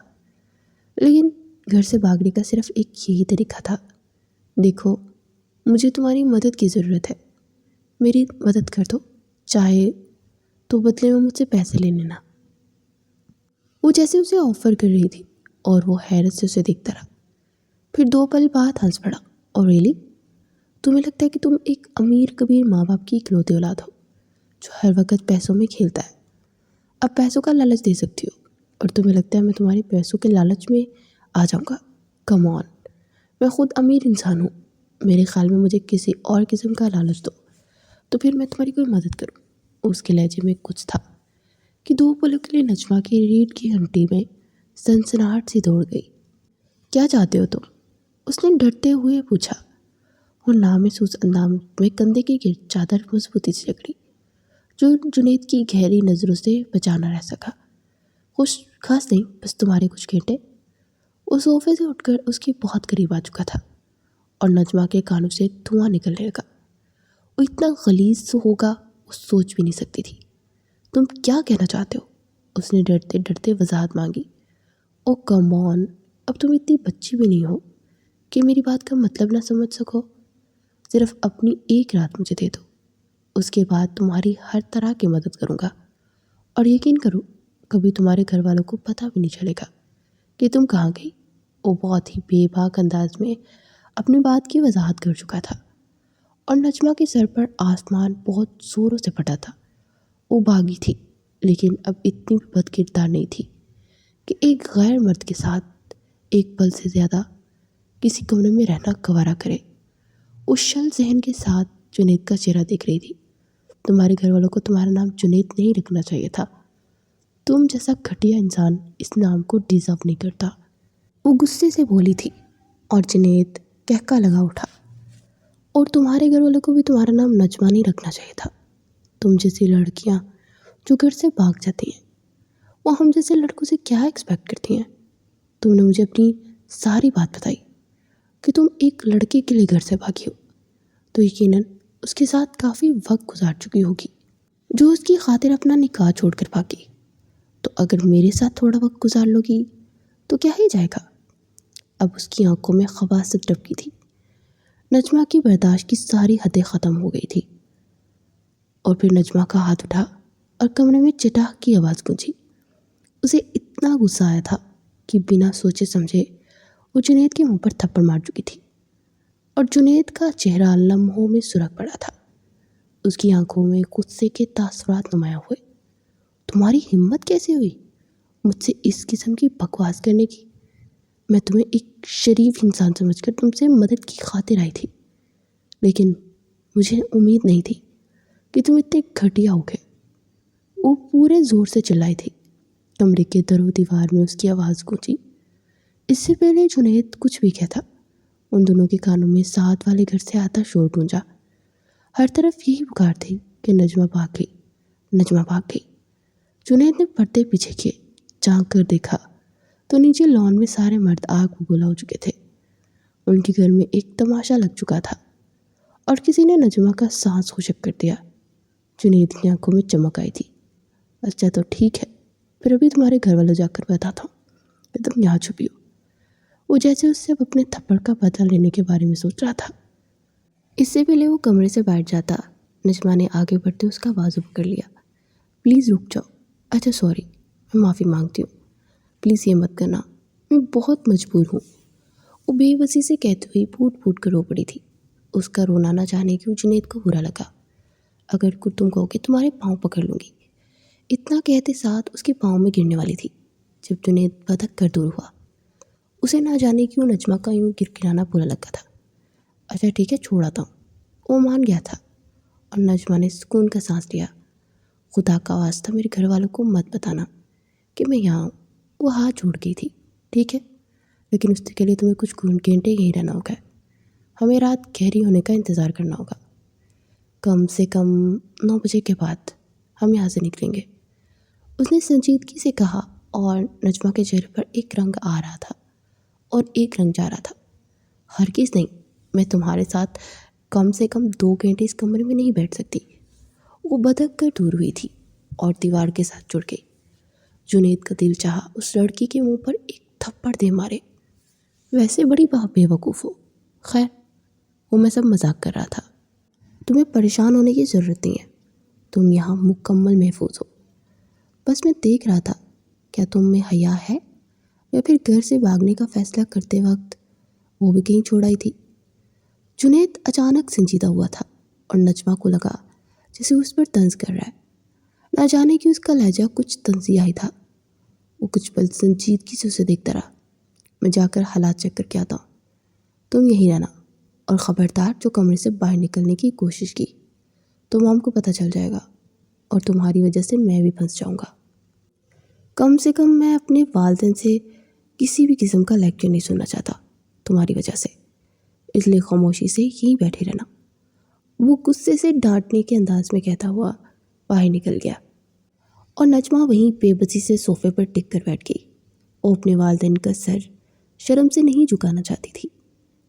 لیکن گھر سے بھاگنے کا صرف ایک یہی طریقہ تھا۔ دیکھو، مجھے تمہاری مدد کی ضرورت ہے، میری مدد کر دو، چاہے تو بدلے میں مجھ سے پیسے لے لینا۔ وہ جیسے اسے آفر کر رہی تھی اور وہ حیرت سے اسے دیکھتا رہا۔ پھر 2 پل بعد ہنس پڑا۔ اور ریلی، تمہیں لگتا ہے کہ تم ایک امیر کبیر ماں باپ کی اکلوتی اولاد ہو جو ہر وقت پیسوں میں کھیلتا ہے؟ اب پیسوں کا لالچ دے سکتی ہو اور تمہیں لگتا ہے میں تمہارے پیسوں کے لالچ میں آ جاؤں گا؟ کم آن، میں خود امیر انسان ہوں، میرے خیال میں مجھے کسی اور قسم کا لالچ دو تو پھر میں تمہاری کوئی مدد کروں۔ اس کے لہجے میں کچھ تھا کہ 2 پلوں کے لیے نجمہ کی ریڑھ کی ہڈی میں سنسناہٹ سی دوڑ گئی۔ کیا چاہتے ہو تم؟ اس نے ڈرتے ہوئے پوچھا۔ وہ نامحسوس انداز میں کندھے کی گرد چادر مضبوطی سے جکڑی جو جنید کی گہری نظروں سے بچا نہ رہ سکا۔ خوش خاص نہیں، بس تمہارے کچھ گھنٹے۔ وہ صوفے سے اٹھ کر اس کے بہت قریب آ چکا تھا اور نجمہ کے کانوں سے دھواں نکلنے لگا۔ وہ اتنا غلیظ ہوگا وہ سوچ بھی نہیں سکتی تھی۔ تم کیا کہنا چاہتے ہو؟ اس نے ڈرتے ڈرتے وضاحت مانگی۔ او کم آن، اب تم اتنی بچی بھی نہیں ہو کہ میری بات کا مطلب نہ سمجھ سکو۔ صرف اپنی ایک رات مجھے دے دو۔ اس کے بعد تمہاری ہر طرح کی مدد کروں گا، اور یقین کرو کبھی تمہارے گھر والوں کو پتہ بھی نہیں چلے گا کہ تم کہاں گئی۔ وہ بہت ہی بے باک انداز میں اپنی بات کی وضاحت کر چکا تھا، اور نجمہ کے سر پر آسمان بہت زوروں سے پھٹا تھا۔ وہ بھاگی تھی، لیکن اب اتنی بھی بد کردار نہیں تھی کہ ایک غیر مرد کے ساتھ ایک پل سے زیادہ کسی کمرے میں رہنا گوارا کرے۔ اس شل ذہن کے ساتھ جنید کا چہرہ دیکھ رہی تھی۔ تمہارے گھر والوں کو تمہارا نام جنید نہیں رکھنا چاہیے تھا۔ تم جیسا گھٹیا انسان اس نام کو ڈیزرو نہیں کرتا۔ وہ غصے سے بولی تھی، اور جنید کہکا لگا اٹھا۔ اور تمہارے گھر والوں کو بھی تمہارا نام نجمہ نہیں رکھنا چاہیے تھا۔ تم جیسی لڑکیاں جو گھر سے بھاگ جاتی ہیں، وہ ہم جیسے لڑکوں سے کیا ایکسپیکٹ کرتی ہیں؟ تم نے مجھے اپنی ساری بات بتائی کہ تم ایک لڑکے کے لیے گھر سے بھاگی ہو، تو یقیناً اس کے ساتھ کافی وقت گزار چکی ہوگی، جو اس کی خاطر اپنا نکاح چھوڑ کر بھاگی۔ تو اگر میرے ساتھ تھوڑا وقت گزار لو گی تو کیا ہی جائے گا؟ اب اس کی آنکھوں میں خباثت ٹپکی تھی۔ نجمہ کی برداشت کی ساری حدیں ختم ہو گئی تھی، اور پھر نجمہ کا ہاتھ اٹھا اور کمرے میں چٹاک کی آواز گونجی۔ اسے اتنا غصہ آیا تھا کہ بنا سوچے سمجھے وہ جنید کے منہ پر تھپڑ مار چکی تھی، اور جنید کا چہرہ لمحوں میں سرخ پڑا تھا۔ اس کی آنکھوں میں غصے کے تاثرات نمایاں ہوئے۔ تمہاری ہمت کیسے ہوئی مجھ سے اس قسم کی بکواس کرنے کی؟ میں تمہیں ایک شریف انسان سمجھ کر تم سے مدد کی خاطر آئی تھی، لیکن مجھے امید نہیں تھی کہ تم اتنے گھٹیا ہو گئے۔ وہ پورے زور سے چلائی تھی۔ کمرے کے در و دیوار میں اس کی آواز گونجی۔ اس سے پہلے جنید کچھ بھی کہتا، ان دونوں کے کانوں میں ساتھ والے گھر سے آتا شور گونجا۔ ہر طرف یہی پکار تھی کہ نجمہ بھاگ گئی، نجمہ بھاگ گئی۔ جنید نے پردے پیچھے کیے، جھانک کر دیکھا تو نیچے لان میں سارے مرد آگ بگولا ہو چکے تھے۔ ان کے گھر میں ایک تماشا لگ چکا تھا، اور کسی نے نجمہ کا سانس خشک کر دیا۔ جنید کی آنکھوں میں چمک آئی تھی۔ اچھا تو ٹھیک ہے، پھر ابھی تمہارے گھر والوں جا کر بتاتا ہوں کہ تم یہاں چھپی ہو۔ وہ جیسے اس سے اب اپنے تھپڑ کا بدلہ لینے کے بارے میں سوچ رہا تھا۔ اس سے پہلے وہ کمرے سے بیٹھ جاتا، نجمہ نے آگے بڑھتے اس کا بازو پکڑ لیا۔ پلیز رک جاؤ۔ اچھا سوری، میں معافی مانگتی ہوں، پلیز یہ مت کرنا، میں بہت مجبور ہوں۔ وہ بے بسی سے کہتے ہوئی پھوٹ پھوٹ کر رو پڑی تھی۔ اس کا رونا نہ جانے کیوں جنید کو برا لگا۔ اگر تم کہو کہ تمہارے پاؤں پکڑ لوں گی، اتنا کہتے ساتھ اس کے پاؤں میں گرنے والی تھی جب جنید بھدک کر دور ہوا۔ اسے نہ جانے کیوں نجمہ کا یوں گرگرانا برا لگا تھا۔ اچھا ٹھیک ہے، چھوڑ آتا ہوں۔ وہ مان گیا تھا، اور نجمہ نے سکون کا سانس لیا۔ خدا کا واسطہ میرے گھر والوں کو مت بتانا کہ میں یہاں ہوں۔ وہ ہاتھ چھوڑ گئی تھی۔ ٹھیک ہے، لیکن اس کے لیے تمہیں کچھ گھنٹے یہیں رہنا ہوگا۔ ہمیں رات گہری ہونے کا انتظار کرنا ہوگا۔ کم سے کم 9 بجے کے بعد ہم یہاں سے نکلیں گے، اس نے سنجیدگی سے کہا، اور نجمہ کے چہرے پر ایک رنگ آ رہا تھا اور ایک رنگ جا رہا تھا۔ ہرگز نہیں، میں تمہارے ساتھ کم سے کم 2 گھنٹے اس کمرے میں نہیں بیٹھ سکتی۔ وہ بھدک کر دور ہوئی تھی اور دیوار کے ساتھ جڑ گئی۔ جنید کا دل چاہا اس لڑکی کے منہ پر ایک تھپڑ دے مارے۔ ویسے بڑی بے وقوف ہو۔ خیر، وہ میں سب مذاق کر رہا تھا۔ تمہیں پریشان ہونے کی ضرورت نہیں ہے، تم یہاں مکمل محفوظ ہو۔ بس میں دیکھ رہا تھا کیا تم میں حیا ہے، یا پھر گھر سے بھاگنے کا فیصلہ کرتے وقت وہ بھی کہیں چھوڑ آئی تھی۔ جنید اچانک سنجیدہ ہوا تھا، اور نجمہ کو لگا جیسے اس پر طنز کر رہا ہے۔ نہ جانے کہ اس کا لہجہ کچھ طنزیائی تھا۔ وہ کچھ پل سنجیدگی سے اسے دیکھتا رہا۔ میں جا کر حالات چیک کر کے آتا ہوں، تم یہیں رہنا، اور خبردار جو کمرے سے باہر نکلنے کی کوشش کی تو مام کو پتہ چل جائے گا، اور تمہاری وجہ سے میں بھی پھنس جاؤں گا۔ کم سے کم میں اپنے والدین سے کسی بھی قسم کا لیکچر نہیں سننا چاہتا تمہاری وجہ سے، اس لیے خاموشی سے یہیں بیٹھے رہنا۔ وہ غصے سے ڈانٹنے کے انداز میں کہتا ہوا باہر نکل گیا، اور نجمہ وہیں بے بسی سے صوفے پر ٹک کر بیٹھ گئی۔ وہ اپنے والدین کا سر شرم سے نہیں جھکانا چاہتی تھی،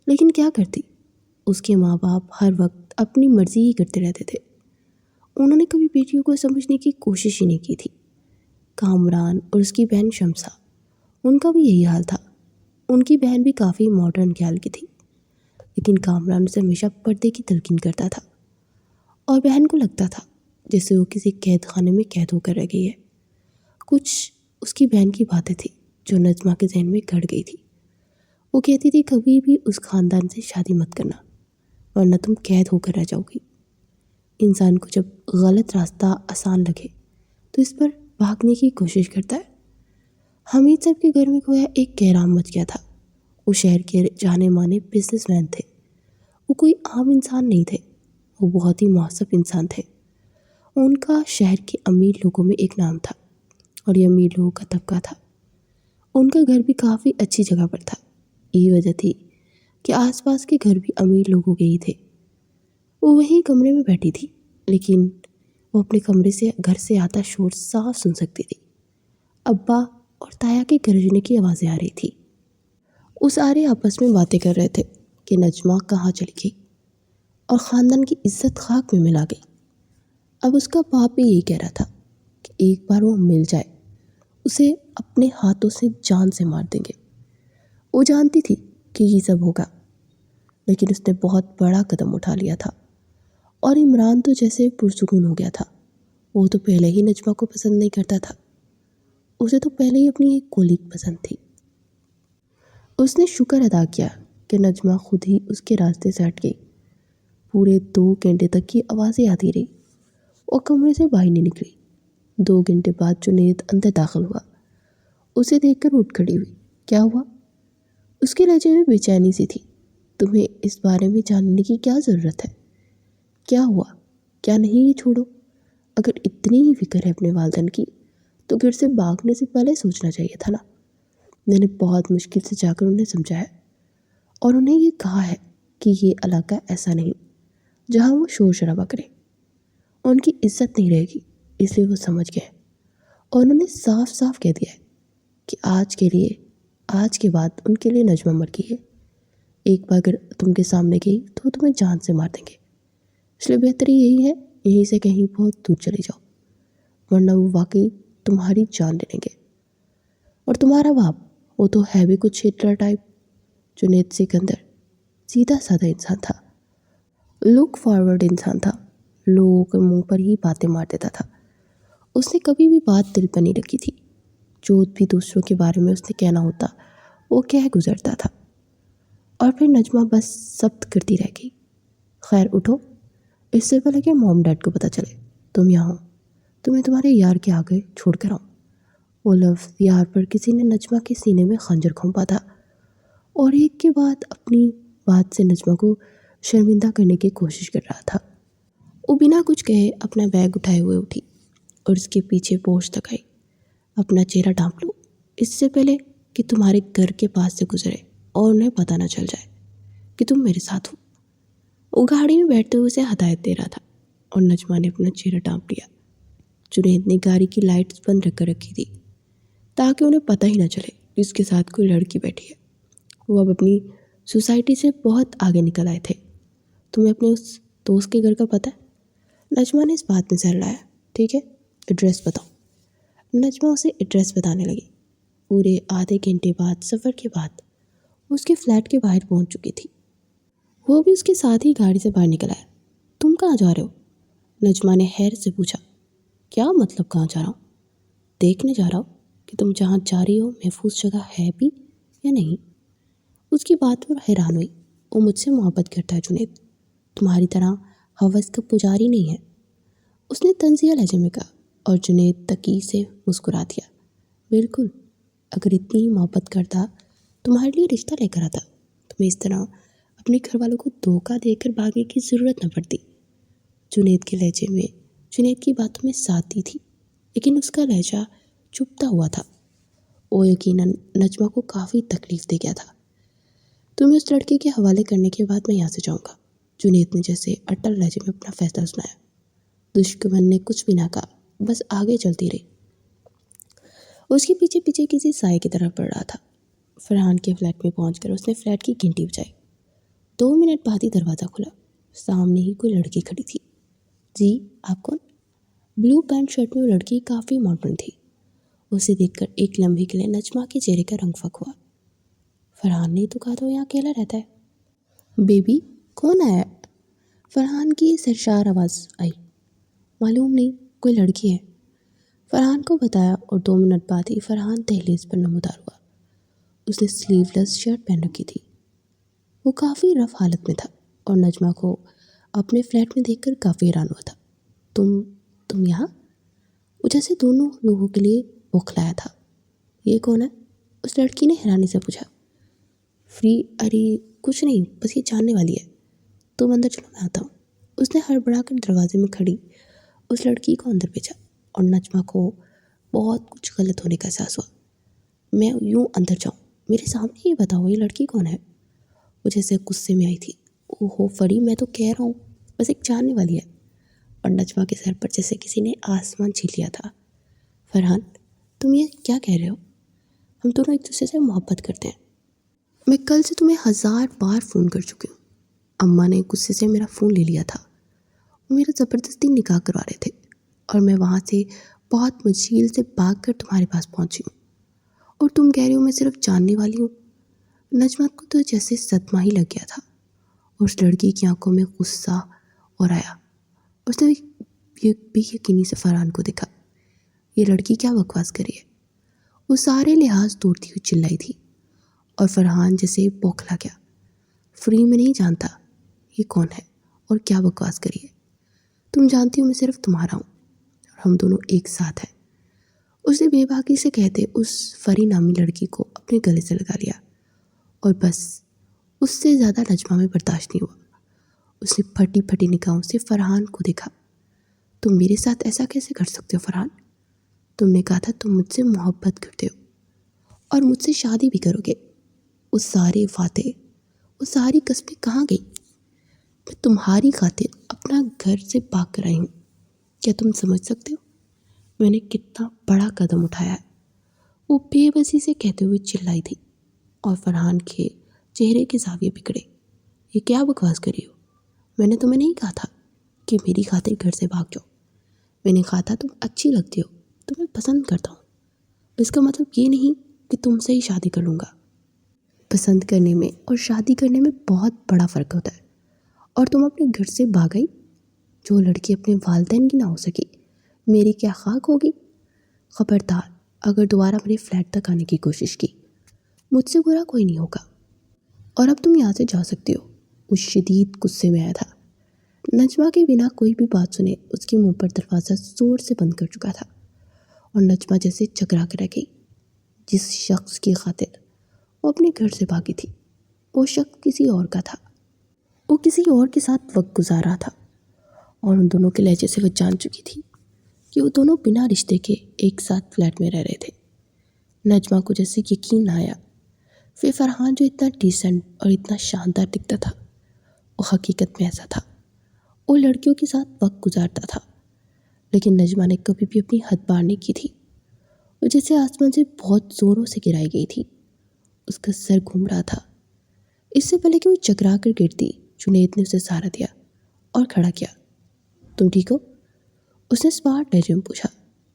لیکن کیا کرتی؟ اس کے ماں باپ ہر وقت اپنی مرضی ہی کرتے رہتے تھے۔ انہوں نے کبھی بیٹیوں کو سمجھنے کی کوشش ہی نہیں کی تھی۔ کامران اور اس کی بہن شمسہ، ان کا بھی یہی حال تھا۔ ان کی بہن بھی کافی ماڈرن خیال کی تھی، لیکن کامران اسے ہمیشہ پردے کی تلقین کرتا تھا، اور بہن کو لگتا تھا جیسے وہ کسی قید خانے میں قید ہو کر رہ گئی ہے۔ کچھ اس کی بہن کی باتیں تھیں جو نجمہ کے ذہن میں گڑ گئی تھی۔ وہ کہتی تھی کبھی بھی اس خاندان سے شادی مت کرنا ورنہ تم قید ہو کر رہ جاؤ گی۔ انسان کو جب غلط راستہ آسان لگے تو اس پر بھاگنے کی کوشش کرتا ہے۔ حمید صاحب کے گھر میں گویا ایک کہرام مچ گیا تھا۔ وہ شہر کے جانے مانے بزنس مین تھے۔ وہ کوئی عام انسان نہیں تھے، وہ بہت ہی مہذب انسان تھے۔ ان کا شہر کے امیر لوگوں میں ایک نام تھا اور یہ امیر لوگوں کا طبقہ تھا۔ ان کا گھر بھی کافی اچھی جگہ پر تھا۔ یہی وجہ تھی کہ آس پاس کے گھر بھی امیر لوگوں کے ہی تھے۔ وہ وہیں کمرے میں بیٹھی تھی لیکن وہ اپنے کمرے سے گھر سے آتا شور صاف سن سکتی تھی۔ ابا اور تایا کے گرجنے کی آوازیں آ رہی تھی۔ وہ سارے آپس میں باتیں کر رہے تھے کہ نجمہ کہاں چلی گئی اور خاندان کی عزت خاک میں ملا گئی۔ اب اس کا باپ بھی یہی کہہ رہا تھا کہ ایک بار وہ مل جائے اسے اپنے ہاتھوں سے جان سے مار دیں گے۔ وہ جانتی تھی کہ یہ سب ہوگا لیکن اس نے بہت بڑا قدم اٹھا لیا تھا اور عمران تو جیسے پرسکون ہو گیا تھا۔ وہ تو پہلے ہی نجمہ کو پسند نہیں کرتا تھا، اسے تو پہلے ہی اپنی ایک کولیگ پسند تھی۔ اس نے شکر ادا کیا کہ نجمہ خود ہی اس کے راستے سے ہٹ گئی۔ پورے 2 گھنٹے تک کی آوازیں آتی رہی اور کمرے سے باہر نہیں نکلی۔ 2 گھنٹے بعد جنید اندر داخل ہوا۔ اسے دیکھ کر اٹھ کھڑی ہوئی۔ کیا ہوا؟ اس کے لہجے میں بے چینی سی تھی۔ تمہیں اس بارے میں جاننے کی کیا ضرورت ہے؟ کیا ہوا؟ کیا نہیں یہ چھوڑو۔ اگر اتنی ہی فکر ہے اپنے والدین کی تو گھر سے بھاگنے سے پہلے سوچنا چاہیے تھا نا۔ میں نے بہت مشکل سے جا کر انہیں سمجھایا اور انہیں یہ کہا ہے کہ یہ علاقہ ایسا نہیں جہاں وہ شور شرابہ کریں۔ ان کی عزت نہیں رہے گی، اس لیے وہ سمجھ گئے اور انہوں نے صاف صاف کہہ دیا ہے کہ آج کے بعد ان کے لیے نجمہ مر گئی ہے۔ ایک بار اگر تم کے سامنے گئی تو وہ تمہیں جان سے مار دیں گے، اس لیے بہتر یہی ہے یہیں سے کہیں بہت دور چلے جاؤ ورنہ وہ واقعی تمہاری جان لے لیں گے۔ اور تمہارا باپ، وہ تو ہے بھی کچھ ہٹلر ٹائپ۔ جنید سکندر سیدھا سادہ انسان تھا، لک فارورڈ انسان تھا، لوگوں کے منہ پر ہی باتیں مار دیتا تھا۔ اس نے کبھی بھی بات دل پر نہیں رکھی تھی۔ جو بھی دوسروں کے بارے میں اس نے کہنا ہوتا وہ کہہ گزرتا تھا اور پھر نجمہ بس ضبط کرتی رہ گئی۔ خیر اٹھو، اس سے پہلے کہ موم ڈیڈ کو پتہ چلے تم یہاں ہو، تمہیں تمہارے یار کے آگے چھوڑ کر آؤں۔ وہ لفظ یار پر کسی نے نجمہ کے سینے میں خنجر گھونپا تھا اور ایک کے بعد اپنی بات سے نجمہ کو شرمندہ کرنے کی کوشش کر رہا تھا۔ وہ بنا کچھ کہے اپنا بیگ اٹھائے ہوئے اٹھی اور اس کے پیچھے پوچھ تک آئی۔ اپنا چہرہ ڈھانپ لو اس سے پہلے کہ تمہارے گھر کے پاس سے گزرے اور انہیں پتہ نہ چل جائے کہ تم میرے ساتھ ہو۔ وہ گاڑی میں بیٹھتے ہوئے اسے ہدایت دے رہا تھا اور نجمہ نے اپنا چہرہ ڈھانپ لیا۔ جنید نے گاڑی کی لائٹس بند رکھ کر رکھی تھی تاکہ انہیں پتہ ہی نہ چلے کہ اس کے ساتھ کوئی لڑکی بیٹھی ہے۔ وہ اب اپنی سوسائٹی سے بہت آگے نکل آئے تھے۔ تمہیں اپنے اس دوست کے گھر کا پتہ ہے؟ نجمہ نے اس بات میں سر لایا۔ ٹھیک ہے، ایڈریس بتاؤ۔ نجمہ اسے ایڈریس بتانے لگی۔ پورے آدھے گھنٹے بعد سفر کے بعد وہ اس کے فلیٹ کے باہر پہنچ چکی تھی۔ وہ بھی اس کے ساتھ ہی گاڑی سے باہر نکل آیا۔ تم کہاں جا رہے ہو؟ نجمہ نے حیرت سے پوچھا۔ کیا مطلب کہاں جا رہا ہوں؟ دیکھنے جا رہا ہوں کہ تم جہاں جا رہی ہو محفوظ جگہ ہے بھی یا نہیں۔ اس کی بات پر حیران ہوئی۔ وہ مجھ سے محبت کرتا ہے جنید، تمہاری طرح ہوس کا پجاری نہیں ہے، اس نے طنزیہ لہجے میں کہا اور جنید تقی سے مسکرا دیا۔ بالکل، اگر اتنی ہی محبت کرتا تمہارے لیے رشتہ لے کر آتا، تمہیں اس طرح اپنے گھر والوں کو دھوکہ دے کر بھاگنے کی ضرورت نہ پڑتی۔ جنید کے لہجے میں، جنید کی باتوں میں سادگی تھی لیکن اس کا لہجہ چبھتا ہوا تھا۔ وہ یقیناً نجمہ کو کافی تکلیف دے گیا تھا۔ تمہیں اس لڑکے کے حوالے کرنے کے بعد میں یہاں سے جاؤں گا، جنید نے جیسے اٹل لہجے میں اپنا فیصلہ سنایا۔ دشمن نے کچھ بھی نہ کہا، بس آگے چلتی رہی۔ اس کے پیچھے پیچھے کسی سائے کی طرف بڑھ رہا تھا۔ فرحان کے فلیٹ میں پہنچ کر اس نے فلیٹ کی گھنٹی بجائی۔ 2 منٹ بعد ہی دروازہ کھلا۔ سامنے ہی کوئی لڑکی کھڑی تھی۔ جی آپ کون؟ بلو پینٹ شرٹ میں وہ لڑکی کافی ماڈرن تھی۔ اسے دیکھ کر ایک لمحے کے لیے نجمہ کے چہرے کا رنگ پھک ہوا۔ فرحان نے تو کہا تھا یہاں اکیلا رہتا ہے۔ بیبی کون آیا؟ فرحان کی سرشار آواز آئی۔ معلوم نہیں، کوئی لڑکی ہے، فرحان کو بتایا، اور 2 منٹ بعد ہی فرحان دہلیز پر نمودار ہوا۔ اس نے سلیو لیس شرٹ پہن رکھی تھی۔ وہ کافی رف حالت میں تھا اور نجمہ کو اپنے فلیٹ میں دیکھ کر کافی حیران ہوا تھا۔ تم یہاں؟ وہ جیسے دونوں لوگوں کے لیے بوکھلایا تھا۔ یہ کون ہے؟ اس لڑکی نے حیرانی سے پوچھا۔ ارے کچھ نہیں، بس یہ جاننے والی ہے۔ تم اندر چلو، میں آتا ہوں۔ اس نے ہڑبڑا کر دروازے میں کھڑی اس لڑکی کو اندر بھیجا، اور نجمہ کو بہت کچھ غلط ہونے کا احساس ہوا۔ میں یوں اندر جاؤں؟ میرے سامنے ہی بتاؤ، یہ لڑکی کون ہے؟ وہ جیسے غصے میں آئی تھی۔ اوہو فری، میں تو کہہ رہا ہوں، بس ایک جاننے والی ہے۔ اور نجمہ کے سر پر جیسے کسی نے آسمان چھین لیا تھا۔ فرحان، تم یہ کیا کہہ رہے ہو؟ ہم دونوں ایک دوسرے سے محبت کرتے ہیں۔ میں کل سے تمہیں 1000 بار فون کر چکی ہوں۔ اماں نے غصے سے میرا فون لے لیا تھا۔ وہ میرا زبردستی نکاح کروا رہے تھے، اور میں وہاں سے بہت مشکل سے بھاگ کر تمہارے پاس پہنچی ہوں، اور تم کہہ رہے ہو میں صرف جاننے والی ہوں۔ نجمہ کو تو جیسے صدمہ ہی لگ گیا تھا، اور اس لڑکی کی آنکھوں میں غصہ اور آیا۔ اس نے بے یقینی سے فرحان کو دیکھا۔ یہ لڑکی کیا بکواس کر رہی ہے؟ وہ سارے لحاظ توڑتی ہوئی چلائی تھی، اور فرحان جیسے بوکھلا گیا۔ فری میں نہیں جانتا یہ کون ہے اور کیا بکواس کری ہے۔ تم جانتی ہو میں صرف تمہارا ہوں، اور ہم دونوں ایک ساتھ ہیں۔ اس نے بے باکی سے کہتے اس فری نامی لڑکی کو اپنے گلے سے لگا لیا، اور بس اس سے زیادہ نجمہ میں برداشت نہیں ہوا۔ اس نے پھٹی پھٹی نگاہوں سے فرحان کو دیکھا۔ تم میرے ساتھ ایسا کیسے کر سکتے ہو فرحان؟ تم نے کہا تھا تم مجھ سے محبت کرتے ہو اور مجھ سے شادی بھی کرو گے۔ وہ سارے وعدے، وہ ساری قسمیں کہاں گئی؟ میں تمہاری خاطر اپنا گھر سے بھاگ کر آئی ہوں۔ کیا تم سمجھ سکتے ہو میں نے کتنا بڑا قدم اٹھایا ہے؟ وہ بے بسی سے کہتے ہوئے چلائی تھی، اور فرحان کے چہرے کے زاویے بگڑے۔ یہ کیا بکواس کری ہو؟ میں نے تمہیں نہیں کہا تھا کہ میری خاطر گھر سے بھاگ جاؤ۔ میں نے کہا تھا تم اچھی لگتی ہو، تمہیں پسند کرتا ہوں۔ اس کا مطلب یہ نہیں کہ تم سے ہی شادی کر لوں گا۔ پسند کرنے میں اور شادی کرنے میں بہت بڑا فرق ہوتا ہے۔ اور تم اپنے گھر سے بھاگ گئی؟ جو لڑکی اپنے والدین کی نہ ہو سکی، میری کیا خاک ہوگی؟ خبردار اگر دوبارہ میرے فلیٹ تک آنے کی کوشش کی، مجھ سے برا کوئی نہیں ہوگا، اور اب تم یہاں سے جا سکتی ہو۔ وہ شدید غصے میں آیا تھا۔ نجمہ کے بنا کوئی بھی بات سنے اس کے منہ پر دروازہ زور سے بند کر چکا تھا، اور نجمہ جیسے چکرا کر رہ گئی۔ جس شخص کی خاطر وہ اپنے گھر سے بھاگی تھی، وہ شخص کسی اور کا تھا۔ وہ کسی اور کے ساتھ وقت گزار رہا تھا، اور ان دونوں کے لہجے سے وہ جان چکی تھی کہ وہ دونوں بنا رشتے کے ایک ساتھ فلیٹ میں رہ رہے تھے۔ نجمہ کو جیسے یقین نہ آیا۔ پھر فرحان جو اتنا ڈیسنٹ اور اتنا شاندار دکھتا تھا، وہ حقیقت میں ایسا تھا۔ وہ لڑکیوں کے ساتھ وقت گزارتا تھا، لیکن نجمہ نے کبھی بھی اپنی حد پار نہیں کی تھی۔ وہ جیسے آسمان سے بہت زوروں سے گرائی گئی تھی۔ اس کا سر گھوم رہا تھا۔ اس سے پہلے کہ وہ چکرا کر گرتی، جنید نے اسے سہارا دیا اور کھڑا کیا۔ تم ٹھیک ہو؟ اس نے اسمارٹ لہجے میں پوچھا۔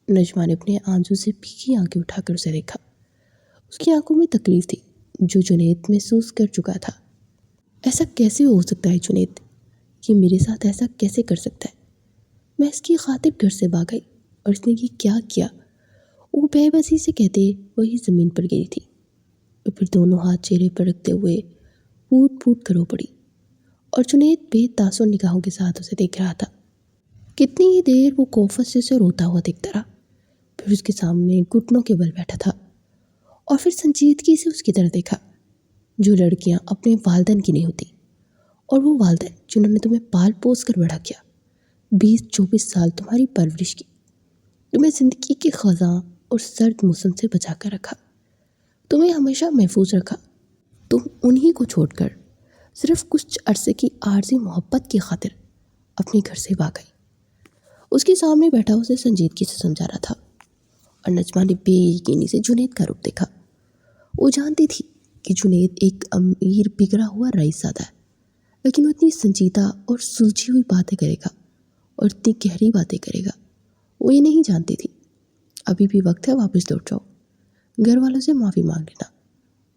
نجمہ نے اپنے آنسوں سے بھیگی آنکھیں اٹھا کر اسے دیکھا۔ اس کی آنکھوں میں تکلیف تھی جو جنید محسوس کر چکا تھا۔ ایسا کیسے ہو سکتا ہے جنید؟ یہ میرے ساتھ ایسا کیسے کر سکتا ہے؟ میں اس کی خاطر گھر سے بھاگ گئی، اور اس نے یہ کیا کیا؟ وہ بے بسی سے کہتے وہی زمین پر گری تھی، اور پھر دونوں ہاتھ چہرے پر رکھتے ہوئے پھوٹ پھوٹ کر رو پڑی، اور جنید بے تاثر نگاہوں کے ساتھ اسے دیکھ رہا تھا۔ کتنی ہی دیر وہ کوفت سے روتا ہوا دیکھتا رہا، پھر اس کے سامنے گھٹنوں کے بل بیٹھا تھا، اور پھر سنجیدگی سے اس کی طرف دیکھا۔ جو لڑکیاں اپنے والدین کی نہیں ہوتی، اور وہ والدین جنہوں نے تمہیں پال پوس کر بڑا کیا، 20-24 سال تمہاری پرورش کی، تمہیں زندگی کے خزاں اور سرد موسم سے بچا کر رکھا، تمہیں ہمیشہ محفوظ رکھا، تم انہی کو چھوڑ کر صرف کچھ عرصے کی عارضی محبت کی خاطر اپنے گھر سے بھاگ گئی۔ اس کے سامنے بیٹھا اسے سنجیدگی سے سمجھا رہا تھا، اور نجمہ نے بے یقینی سے جنید کا رخ دیکھا۔ وہ جانتی تھی کہ جنید ایک امیر بگڑا ہوا رئیس زادہ ہے، لیکن وہ اتنی سنجیدہ اور سلجھی ہوئی باتیں کرے گا اور اتنی گہری باتیں کرے گا، وہ یہ نہیں جانتی تھی۔ ابھی بھی وقت ہے، واپس لوٹ جاؤ، گھر والوں سے معافی مانگ لینا۔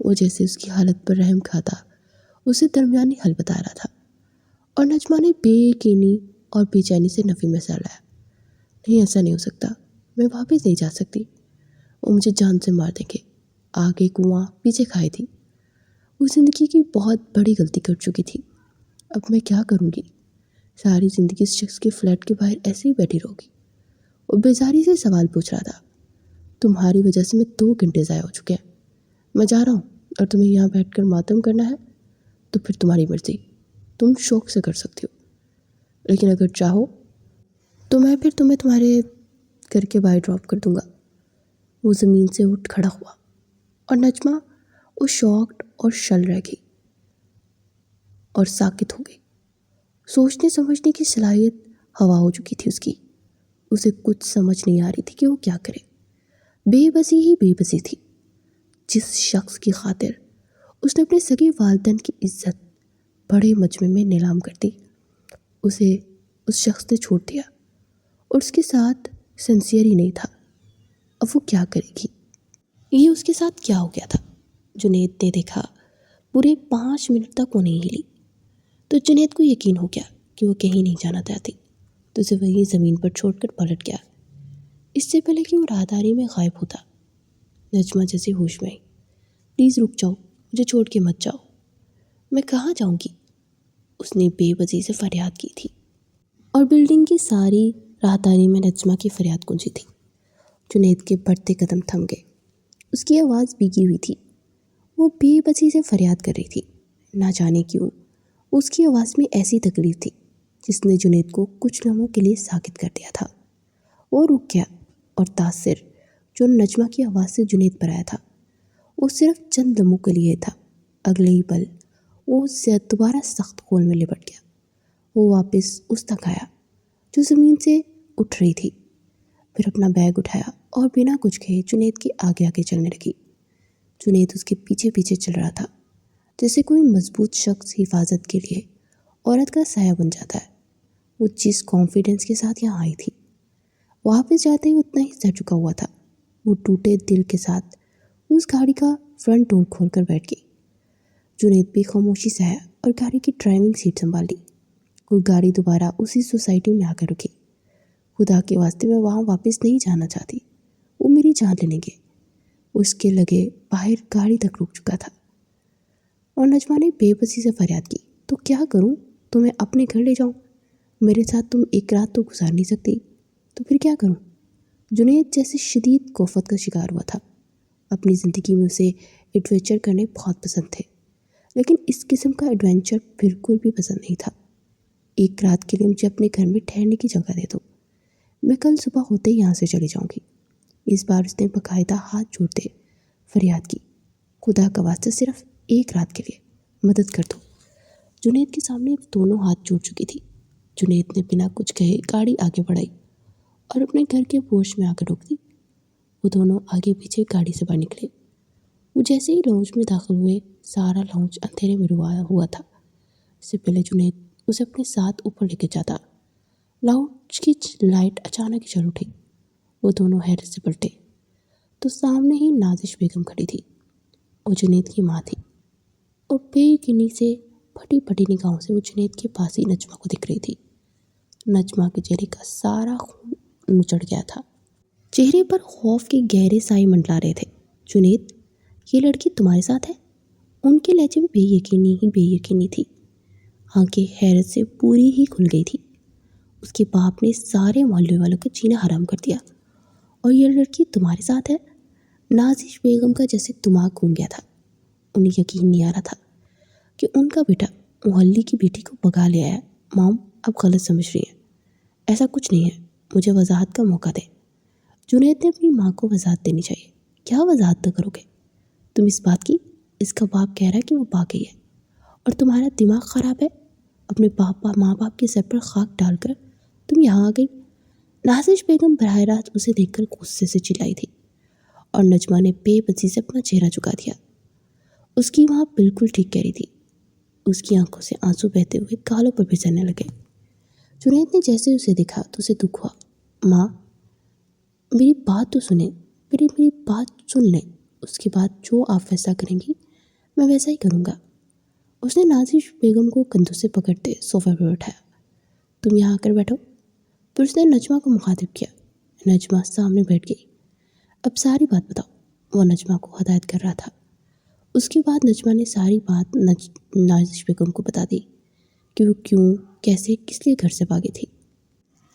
وہ جیسے اس کی حالت پر رحم کھاتا اسے درمیانی حل بتا رہا تھا، اور نجمہ نے بے یقینی اور بے چینی سے نفی میں سر لایا۔ نہیں، ایسا نہیں ہو سکتا، میں واپس نہیں جا سکتی، وہ مجھے جان سے مار دیں گے۔ آگے کنواں پیچھے کھائے تھی، وہ زندگی کی بہت بڑی غلطی کر چکی تھی۔ اب میں کیا کروں گی؟ ساری زندگی اس شخص کے فلیٹ کے باہر ایسے ہی بیٹھی رہو گی؟ وہ بیزاری سے سوال پوچھ رہا تھا۔ تمہاری وجہ سے میں 2 گھنٹے ضائع ہو چکے ہیں، میں جا رہا ہوں، اور تمہیں یہاں بیٹھ کر ماتم کرنا ہے تو پھر تمہاری مرضی، تم شوق سے کر سکتی ہو، لیکن اگر چاہو تو میں پھر تمہیں تمہارے گھر کے باہر ڈراپ کر دوں گا۔ وہ زمین سے اٹھ کھڑا ہوا اور نجمہ وہ شاکڈ اور شل رہ گئی اور ساکت ہو گئی۔ سوچنے سمجھنے کی صلاحیت ہوا ہو چکی تھی اس کی۔ اسے کچھ سمجھ نہیں آ رہی تھی کہ وہ کیا کرے۔ بے بسی ہی بے بسی تھی۔ جس شخص کی خاطر اس نے اپنے سگے والدین کی عزت بڑے مجمع میں نیلام کر دی، اسے اس شخص نے چھوڑ دیا، اور اس کے ساتھ سنسیئر ہی نہیں تھا۔ اب وہ کیا کرے گی؟ یہ اس کے ساتھ کیا ہو گیا تھا؟ جنید نے دیکھا پورے 5 منٹ تک وہ نہیں ہلی، تو جنید کو یقین ہو گیا کہ وہ کہیں نہیں جانا چاہتی، تو اسے وہیں زمین پر چھوڑ کر پلٹ گیا۔ اس سے پہلے کہ وہ راہداری میں غائب ہوتا، نجمہ جیسے ہوش میں آئی۔ پلیز رک جاؤ، مجھے چھوڑ کے مت جاؤ، میں کہاں جاؤں گی؟ اس نے بے بسی سے فریاد کی تھی، اور بلڈنگ کی ساری راہداری میں نجمہ کی فریاد گونجی تھی۔ جنید کے بڑھتے قدم تھم گئے، اس کی آواز بھیگی ہوئی تھی، وہ بے بسی سے فریاد کر رہی تھی۔ نہ جانے کیوں اس کی آواز میں ایسی تکلیف تھی جس نے جنید کو کچھ لمحوں کے لیے ساکت کر دیا تھا۔ وہ رک گیا، اور تاثر جو نجمہ کی آواز سے جنید پر آیا تھا وہ صرف چند لمحوں کے لیے تھا۔ اگلے ہی پل وہ اس سے دوبارہ سخت خول میں لپٹ گیا۔ وہ واپس اس تک آیا جو زمین سے اٹھ رہی تھی، پھر اپنا بیگ اٹھایا اور بنا کچھ کہے جنید کے آگے آگے چلنے لگی۔ جنید اس کے پیچھے پیچھے چل رہا تھا، جیسے کوئی مضبوط شخص حفاظت کے لیے عورت کا سایہ بن جاتا ہے۔ وہ جس کانفیڈنس کے ساتھ یہاں آئی تھی، واپس جاتے ہی اتنا ہی سر چکا ہوا تھا۔ وہ ٹوٹے دل کے ساتھ اس گاڑی کا فرنٹ ڈور کھول کر بیٹھ گئی۔ جنید بھی خاموشی سے آیا اور گاڑی کی ڈرائیونگ سیٹ سنبھال لی۔ وہ گاڑی دوبارہ اسی سوسائٹی میں آ کر رکی۔ خدا کے واسطے میں وہاں واپس نہیں جانا چاہتی، وہ میری جان لے لیں گے۔ اس کے لگے باہر گاڑی تک رک چکا تھا، اور نجمہ نے بے بسی سے فریاد کی، تو کیا کروں؟ تمہیں اپنے گھر لے جاؤں؟ میرے ساتھ تم ایک رات تو گزار نہیں سکتی، تو پھر کیا کروں؟ جنید جیسے شدید کوفت کا شکار ہوا تھا۔ اپنی زندگی میں اسے ایڈونچر کرنے بہت پسند تھے، لیکن اس قسم کا ایڈونچر بالکل بھی پسند نہیں تھا۔ ایک رات کے لیے مجھے اپنے گھر میں ٹھہرنے کی جگہ دے دو، میں کل صبح ہوتے ہی یہاں سے چلی جاؤں گی۔ اس بار اس نے باقاعدہ ہاتھ جوڑتے فریاد کی، خدا کا واسطہ صرف ایک رات کے لیے مدد کر دو۔ جنید کے سامنے دونوں ہاتھ جوڑ چکی تھی۔ جنید نے بنا کچھ کہے گاڑی آگے بڑھائی اور اپنے گھر کے پورچ میں آ کر روک دی۔ وہ دونوں آگے پیچھے گاڑی سے باہر نکلے۔ وہ جیسے ہی لاؤنج میں داخل ہوئے، سارا لاؤنج اندھیرے میں ڈوبا ہوا تھا۔ اس سے پہلے جنید اسے اپنے ساتھ اوپر لے کے جاتا، لاؤنج کی لائٹ اچانک ہی جل اٹھی۔ وہ دونوں حیرت سے پلٹے تو سامنے ہی نازش بیگم کھڑی تھی۔ وہ جنید کی ماں تھی، اور بے یقینی سے پھٹی پھٹی نگاہوں سے وہ جنید کے پاس ہی نجمہ کو دکھ رہی تھی۔ نجمہ کے چہرے کا سارا خون نچڑ گیا تھا، چہرے پر خوف کے گہرے سائے منڈلا رہے تھے۔ جنید، یہ لڑکی تمہارے ساتھ ہے؟ ان کے لہجے میں بے یقینی تھی، آنکھیں حیرت سے پوری ہی کھل گئی تھی۔ اس کے باپ نے سارے محلے والوں کا جینا حرام کر دیا، اور یہ لڑکی تمہارے ساتھ ہے؟ نازش بیگم کا جیسے دماغ گھوم گیا تھا۔ انہیں یقین نہیں آ رہا تھا کہ ان کا بیٹا محلے کی بیٹی کو بگا لے آیا۔ مام، اب غلط سمجھ رہی ہیں، ایسا کچھ نہیں ہے، مجھے وضاحت کا موقع دیں۔ جنید نے اپنی ماں کو وضاحت دینی چاہیے۔ کیا وضاحت نہ کرو گے تم اس بات کی؟ اس کا باپ کہہ رہا ہے کہ وہ باقی ہے، اور تمہارا دماغ خراب ہے۔ اپنے ماں باپ کے سر پر خاک ڈال کر تم یہاں آ گئی۔ نازش بیگم براہ راست اسے دیکھ کر غصے سے چلائی تھی، اور نجمہ نے بے بسی سے اپنا چہرہ جھکا دیا۔ اس کی ماں بالکل ٹھیک کہہ رہی تھی۔ اس کی آنکھوں سے آنسو بہتے ہوئے گالوں پر پھسلنے لگے۔ جنید نے جیسے اسے دیکھا تو اسے دکھ ہوا۔ ماں، میری بات تو سنیں، میری بات سن لیں، اس کے بعد جو آپ فیصلہ کریں گی میں ویسا ہی کروں گا۔ اس نے نازش بیگم کو کندھوں سے پکڑتے صوفے پر اٹھایا۔ تم یہاں آ کر بیٹھو۔ پھر اس نے نجمہ کو مخاطب کیا۔ نجمہ سامنے بیٹھ گئی۔ اب ساری بات بتاؤ، وہ نجمہ کو ہدایت کر رہا تھا۔ اس کے بعد نجمہ نے ساری بات نازش بیگم کو بتا دی کہ وہ کیوں، کیسے، کس لیے گھر سے بھاگی تھی۔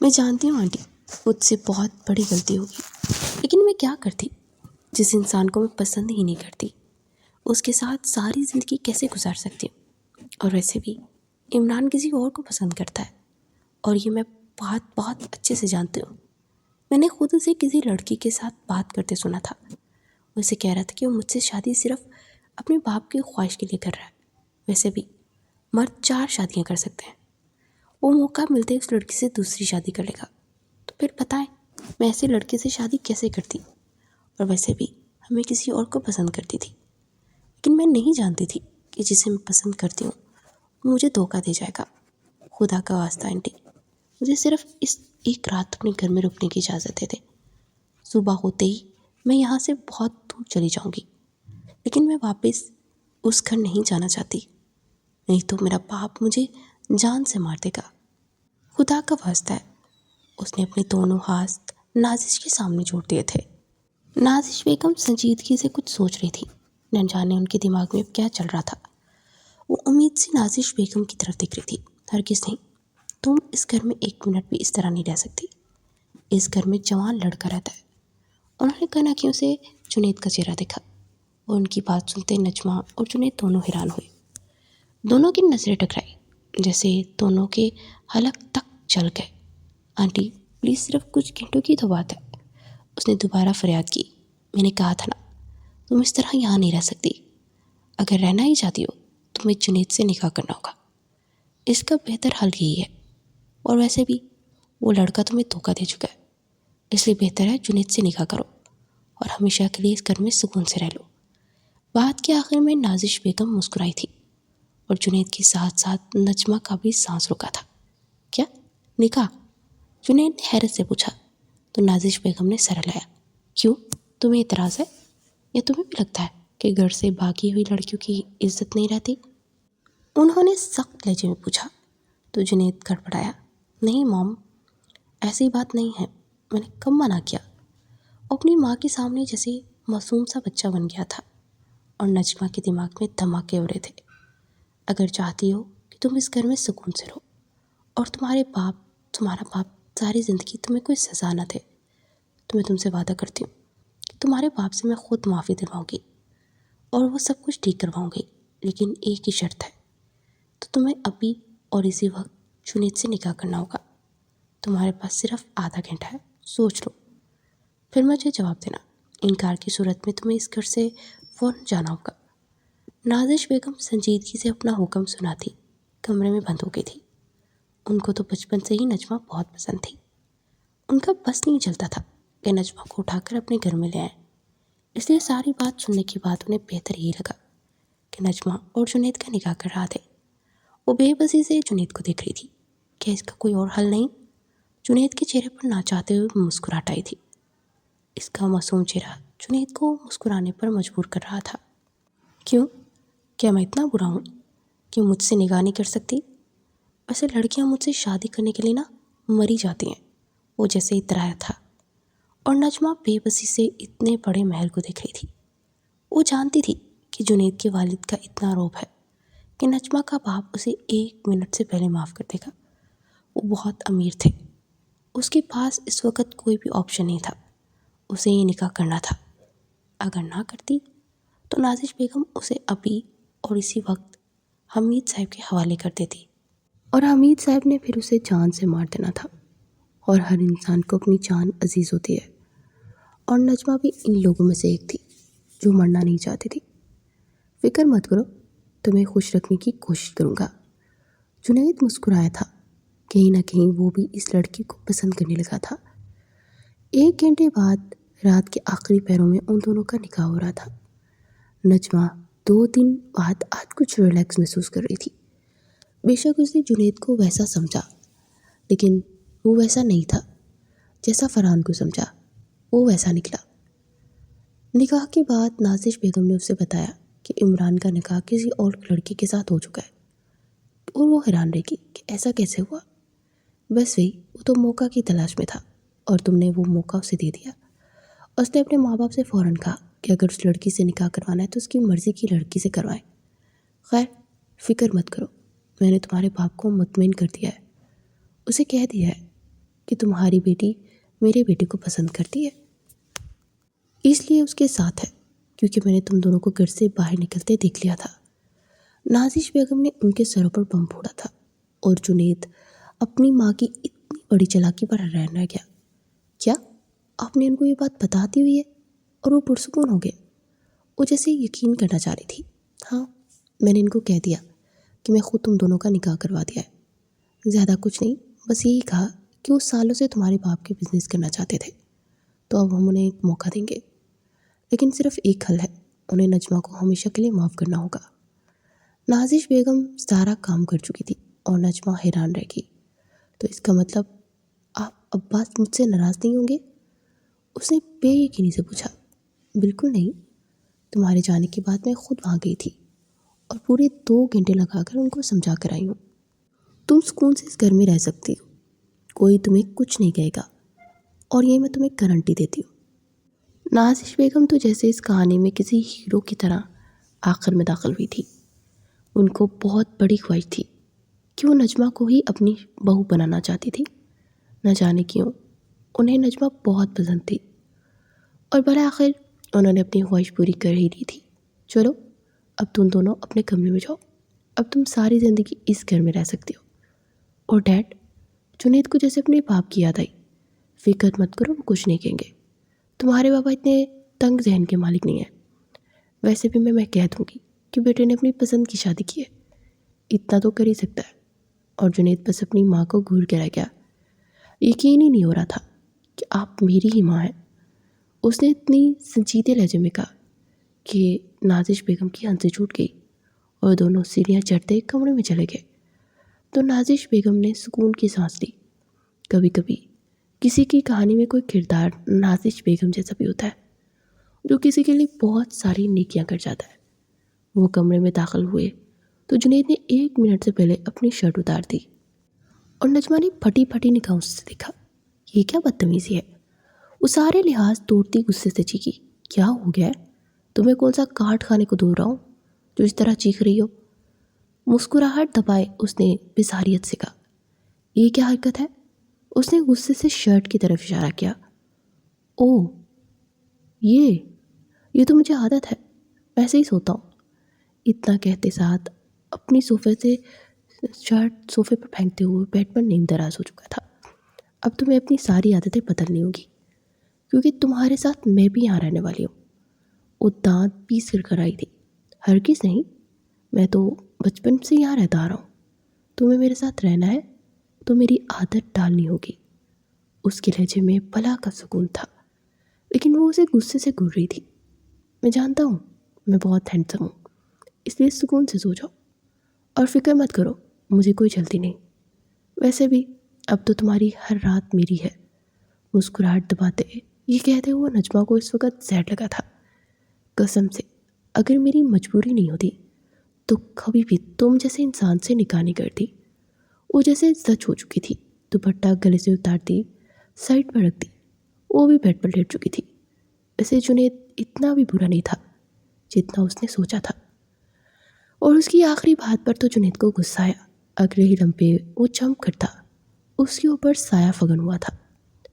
میں جانتی ہوں آنٹی، مجھ سے بہت بڑی غلطی ہوگی، لیکن میں کیا کرتی؟ جس انسان کو میں پسند ہی نہیں کرتی، اس کے ساتھ ساری زندگی کیسے گزار سکتی ہوں؟ اور ویسے بھی عمران کسی اور کو پسند کرتا ہے، اور یہ میں بہت بہت اچھے سے جانتی ہوں۔ میں نے خود اسے کسی لڑکی کے ساتھ بات کرتے سنا تھا۔ وہ اسے کہہ رہا تھا کہ وہ مجھ سے شادی صرف اپنے باپ کی خواہش کے لیے کر رہا ہے۔ ویسے بھی مرد 4 شادیاں کر سکتے ہیں، وہ موقع ملتے اس لڑکی سے دوسری شادی کر لے گا۔ تو پھر بتائیں میں ایسے لڑکے سے شادی کیسے کرتی؟ اور ویسے بھی ہمیں کسی اور کو پسند کرتی تھی، لیکن میں نہیں جانتی تھی کہ جسے میں پسند کرتی ہوں وہ مجھے دھوکہ دے جائے گا۔ خدا کا واسطہ آنٹی، مجھے صرف اس ایک رات اپنے گھر میں رکنے کی اجازت دے دے۔ صبح ہوتے ہی میں یہاں سے بہت دور چلی جاؤں گی، لیکن میں واپس اس گھر نہیں جانا چاہتی، نہیں تو میرا باپ مجھے جان سے مار دے گا۔ خدا کا واسطہ ہے۔ اس نے اپنے دونوں ہاتھ نازش کے سامنے جوڑ دیے تھے۔ نازش بیگم سنجیدگی سے کچھ سوچ رہی تھی، نہ جانے ان کے دماغ میں اب کیا چل رہا تھا۔ وہ امید سے نازش بیگم کی طرف دیکھ رہی تھی۔ ہرگز نہیں، تم اس گھر میں 1 منٹ بھی اس طرح نہیں رہ سکتی۔ اس گھر میں جوان لڑکا رہتا ہے۔ انہوں نے کنکھیوں سے جنید کا چہرہ دیکھا، اور ان کی بات سنتے نجمہ اور جنید دونوں حیران ہوئے۔ دونوں کی نظریں ٹکرائی، جیسے دونوں کے حلق تک چل گئے۔ آنٹی پلیز، صرف کچھ گھنٹوں کی تو بات ہے۔ اس نے دوبارہ فریاد کی۔ میں نے کہا تھا نا، تم اس طرح یہاں نہیں رہ سکتی۔ اگر رہنا ہی چاہتی ہو تو تمہیں جنید سے نکاح کرنا ہوگا۔ اس کا بہتر حل یہی ہے، اور ویسے بھی وہ لڑکا تمہیں دھوکہ دے چکا ہے، اس لیے بہتر ہے جنید سے نکاح کرو اور ہمیشہ کے لیے اس گھر میں سکون سے رہ لو۔ بات کے آخر میں نازش بیگم مسکرائی تھی، اور جنید کے ساتھ ساتھ نجمہ کا بھی سانس رکا تھا۔ کیا نکاح؟ جنید نے حیرت سے پوچھا، تو نازش بیگم نے سر ہلایا۔ کیوں، تمہیں اعتراض ہے، یا تمہیں بھی لگتا ہے کہ گھر سے بھاگی ہوئی لڑکیوں کی عزت نہیں رہتی؟ انہوں نے سخت لہجے میں پوچھا۔ تو جنید گڑبڑایا۔ نہیں موم، ایسی بات نہیں ہے، میں نے کب منع کیا؟ اپنی ماں کے سامنے جیسے معصوم سا بچہ بن گیا تھا، اور نجمہ کے دماغ میں دھماکے ہو رہے تھے۔ اگر چاہتی ہو کہ تم اس گھر میں سکون سے رہو، اور تمہارا باپ ساری زندگی تمہیں کوئی سزا نہ دے، تو میں تم سے وعدہ کرتی ہوں کہ تمہارے باپ سے میں خود معافی دلواؤں گی، اور وہ سب کچھ ٹھیک کرواؤں گی، لیکن ایک ہی شرط ہے۔ تو تمہیں ابھی اور اسی وقت جنید سے نکاح کرنا ہوگا۔ تمہارے پاس صرف آدھا گھنٹہ ہے، سوچ لو، پھر مجھے جواب دینا۔ انکار کی صورت میں تمہیں اس گھر سے فوراً جانا ہوگا۔ نازش بیگم سنجیدگی سے اپنا حکم سناتی کمرے میں بند ہو گئی تھی۔ ان کو تو بچپن سے ہی نجمہ بہت پسند تھی۔ ان کا بس نہیں چلتا تھا کہ نجمہ کو اٹھا کر اپنے گھر میں لے آئیں، اس لیے ساری بات سننے کے بعد انہیں بہتر یہ لگا کہ نجمہ اور جنید کا نکاح کر رہا تھے۔ وہ بے بسی سے جنید کو دیکھ رہی تھی۔ کیا اس کا کوئی اور حل نہیں؟ جنید کے چہرے پر نہ چاہتے ہوئے مسکراہٹ آئی تھی۔ اس کا معصوم چہرہ جنید کو مسکرانے پر مجبور کر رہا تھا۔ کیوں؟ کیا میں اتنا برا ہوں کہ مجھ سے نکاح نہیں کر سکتی؟ ویسے لڑکیاں مجھ سے شادی کرنے کے لیے مری جاتی ہیں، وہ جیسے اترایا تھا۔ اور نجمہ بے بسی سے اتنے بڑے محل کو دیکھ رہی تھی۔ وہ جانتی تھی کہ جنید کے والد کا اتنا روب ہے کہ نجمہ کا باپ اسے 1 منٹ سے پہلے معاف کر دے گا۔ وہ بہت امیر تھے، اس کے پاس اس وقت کوئی بھی آپشن نہیں تھا، اسے یہ نکاح کرنا تھا۔ اگر نہ کرتی تو نازش بیگم اسے ابھی اور اسی وقت حمید صاحب کے حوالے کر دیتی، اور حمید صاحب نے پھر اسے جان سے مار دینا تھا۔ اور ہر انسان کو اپنی جان عزیز ہوتی ہے، اور نجمہ بھی ان لوگوں میں سے ایک تھی جو مرنا نہیں چاہتی تھی۔ فکر مت کرو، تمہیں خوش رکھنے کی کوشش کروں گا۔ جنید مسکرایا تھا، کہیں نہ کہیں وہ بھی اس لڑکی کو پسند کرنے لگا تھا۔ 1 گھنٹے بعد رات کے آخری پہروں میں ان دونوں کا نکاح ہو رہا تھا۔ نجمہ 2 دن بعد آج کچھ ریلیکس محسوس کر رہی تھی۔ بے شک اس نے جنید کو ویسا سمجھا، لیکن وہ ویسا نہیں تھا جیسا فرحان کو سمجھا، وہ ویسا نکلا۔ نکاح کے بعد نازش بیگم نے اسے بتایا کہ عمران کا نکاح کسی اور لڑکی کے ساتھ ہو چکا ہے، اور وہ حیران رہے گی کہ ایسا کیسے ہوا۔ بس وہی، وہ تو موقع کی تلاش میں تھا اور تم نے وہ موقع اسے دے دیا۔ اس نے اپنے ماں باپ سے فوراً کہا کہ اگر اس لڑکی سے نکاح کروانا ہے تو اس کی مرضی کی لڑکی سے کروائیں۔ خیر، فکر مت کرو، میں نے تمہارے باپ کو مطمئن کر دیا ہے، اسے کہہ دیا ہے کہ تمہاری بیٹی میرے بیٹے کو پسند کرتی ہے، اس لیے اس کے ساتھ ہے، کیونکہ میں نے تم دونوں کو گھر سے باہر نکلتے دیکھ لیا تھا۔ نازش بیگم نے ان کے سروں پر بم پھوڑا تھا اور جنید اپنی ماں کی اتنی بڑی چالاکی پر حیران رہ گیا۔ کیا آپ نے ان کو یہ بات بتا دی ہوئی ہے؟ اور وہ پرسکون ہو گئے۔ وہ جیسے یقین کرنا چاہ رہی تھی۔ ہاں، میں نے ان کو کہہ دیا کہ میں خود تم دونوں کا نکاح کروا دیا ہے، زیادہ کچھ نہیں، بس یہی کہا کہ وہ سالوں سے تمہارے باپ کے بزنس کرنا چاہتے تھے، تو اب ہم انہیں ایک موقع دیں گے، لیکن صرف ایک حل ہے، انہیں نجمہ کو ہمیشہ کے لیے معاف کرنا ہوگا۔ نازش بیگم سارا کام کر چکی تھی اور نجمہ حیران رہ گئی۔ تو اس کا مطلب آپ عباس مجھ سے ناراض نہیں ہوں گے؟ اس نے بے یقینی سے پوچھا۔ بالکل نہیں، تمہارے جانے کے بعد میں خود وہاں گئی تھی اور پورے 2 گھنٹے لگا کر ان کو سمجھا کر آئی ہوں۔ تم سکون سے اس گھر میں رہ سکتی ہو، کوئی تمہیں کچھ نہیں کہے گا، اور یہ میں تمہیں گارنٹی دیتی ہوں۔ نازش بیگم تو جیسے اس کہانی میں کسی ہیرو کی طرح آخر میں داخل ہوئی تھی۔ ان کو بہت بڑی خواہش تھی کہ وہ نجمہ کو ہی اپنی بہو بنانا چاہتی تھی۔ نہ جانے کیوں انہیں نجمہ بہت پسند تھی، اور بالآخر انہوں نے اپنی خواہش پوری کر ہی دی تھی۔ چلو اب تم دونوں اپنے کمرے میں جاؤ، اب تم ساری زندگی اس گھر میں رہ سکتے ہو۔ اور ڈیڈ، جنید کو جیسے اپنے باپ کی یاد آئی، فکر مت کرو، وہ کچھ نہیں کہیں گے، تمہارے بابا اتنے تنگ ذہن کے مالک نہیں ہیں۔ ویسے بھی میں کہہ دوں گی کہ بیٹے نے اپنی پسند کی شادی کی ہے، اتنا تو کر ہی سکتا ہے۔ اور جنید بس اپنی ماں کو گھور کے رہ گیا۔ یقین ہی نہیں ہو رہا تھا کہ آپ میری ہی ماں ہیں، اس نے اتنی سنجیدے لہجے میں کہا کہ نازش بیگم کی ہنسی چھوٹ گئی اور دونوں سیڑھیاں چڑھتے کمرے میں چلے گئے۔ تو نازش بیگم نے سکون کی سانس لی۔ کبھی کبھی کسی کی کہانی میں کوئی کردار نازش بیگم جیسا بھی ہوتا ہے، جو کسی کے لیے بہت ساری نیکیاں کر جاتا ہے۔ وہ کمرے میں داخل ہوئے تو جنید نے 1 منٹ سے پہلے اپنی شرٹ اتار دی، اور نجمہ نے پھٹی پھٹی نگاہوں سے دیکھا۔ یہ کیا بدتمیزی ہے؟ وہ سارے لحاظ توڑتی غصے سے چیخی۔ کیا ہو گیا ہے؟ تمہیں کون سا کاٹ کھانے کو دور رہا ہوں جو اس طرح چیخ رہی ہو؟ مسکراہٹ دبائے اس نے بساریت سے کہا۔ یہ کیا حرکت ہے؟ اس نے غصے سے شرٹ کی طرف اشارہ کیا۔ اوہ، یہ تو مجھے عادت ہے، ایسے ہی سوتا ہوں۔ اتنا کہتے ساتھ اپنی شرٹ صوفے پر پھینکتے ہوئے بیڈ پر نیم دراز ہو چکا تھا۔ اب تمہیں اپنی ساری عادتیں بدلنی ہوگی، کیونکہ تمہارے ساتھ میں بھی یہاں رہنے والی ہوں۔ وہ دانت پیس کر آئی تھی۔ ہرگز نہیں، میں تو بچپن سے یہاں رہتا آ رہا ہوں، تمہیں میرے ساتھ رہنا ہے تو میری عادت ڈالنی ہوگی۔ اس کے لہجے میں بلا کا سکون تھا، لیکن وہ اسے غصے سے گھور رہی تھی۔ میں جانتا ہوں میں بہت ہینڈسم ہوں، اس لیے سکون سے سو جاؤ اور فکر مت کرو، مجھے کوئی جلدی نہیں۔ ویسے بھی اب تو تمہاری ہر رات میری ہے۔ مسکراہٹ دباتے یہ کہتے ہوئے نجمہ کو اس وقت زہر لگا تھا۔ قسم سے اگر میری مجبوری نہیں ہوتی تو کبھی بھی تم جیسے انسان سے نکاح نہیں کرتی۔ وہ جیسے زچ ہو چکی تھی، دوپٹہ گلے سے اتارتی سائڈ پر رکھ دی۔ وہ بھی بیڈ پر لیٹ چکی تھی۔ ویسے جنید اتنا بھی برا نہیں تھا جتنا اس نے سوچا تھا، اور اس کی آخری بات پر تو جنید کو غصہ آیا۔ اگلے ہی لمحے وہ چمک کر تھا، اس کے اوپر سایہ فگن ہوا تھا۔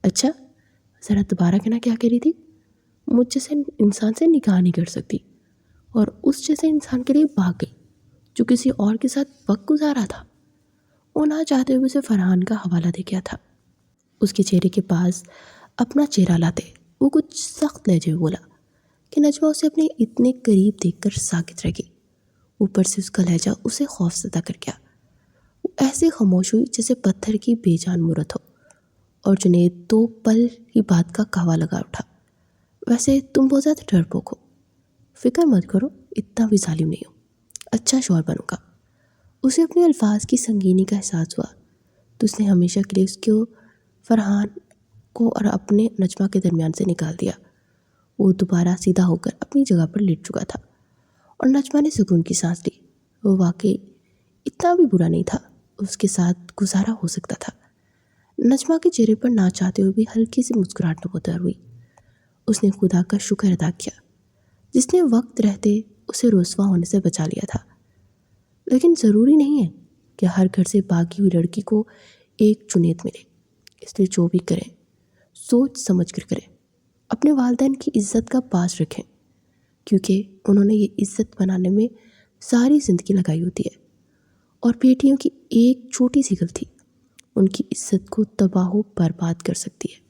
اچھا، ذرا دوبارہ کہنا کیا کہہ رہی تھی؟ مجھ جیسے انسان سے نکاح نہیں کر سکتی، اور اس جیسے انسان کے لیے بھاگ گئی جو کسی اور کے ساتھ وقت گزارا تھا۔ وہ نہ چاہتے ہوئے اسے فرحان کا حوالہ دے گیا تھا۔ اس کے چہرے کے پاس اپنا چہرہ لاتے وہ کچھ سخت لہجے میں بولا کہ نجمہ اسے اپنے اتنے قریب دیکھ کر ساکت رہ گئی۔ اوپر سے اس کا لہجہ اسے خوف زدہ کر گیا۔ وہ ایسے خاموش ہوئی جیسے پتھر کی بے جان مورت ہو، اور جنید 2 پل کی بات کا کہوا لگا اٹھا۔ ویسے تم بہت زیادہ ڈرپوک ہو، فکر مت کرو، اتنا بھی ظالم نہیں ہوں، اچھا شوہر بنوں گا۔ اسے اپنے الفاظ کی سنگینی کا احساس ہوا تو اس نے ہمیشہ کے لیے اس کو فرحان کو اور اپنے نجمہ کے درمیان سے نکال دیا۔ وہ دوبارہ سیدھا ہو کر اپنی جگہ پر لیٹ چکا تھا، اور نجمہ نے سکون کی سانس لی۔ وہ واقعی اتنا بھی برا نہیں تھا، اس کے ساتھ گزارا ہو سکتا تھا۔ نجمہ کے چہرے پر نہ چاہتے ہوئے بھی ہلکی سی مسکراہٹ نمودار ہوئی۔ اس نے خدا کا شکر ادا کیا جس نے وقت رہتے اسے رسوا ہونے سے بچا لیا تھا۔ لیکن ضروری نہیں ہے کہ ہر گھر سے بھاگی ہوئی لڑکی کو ایک چنیت ملے، اس لیے جو بھی کریں سوچ سمجھ کر کریں۔ اپنے والدین کی عزت کا پاس رکھیں، کیونکہ انہوں نے یہ عزت بنانے میں ساری زندگی لگائی ہوتی ہے، اور بیٹیوں کی ایک چھوٹی سی غلطی ان کی عزت کو تباہ و برباد کر سکتی ہے۔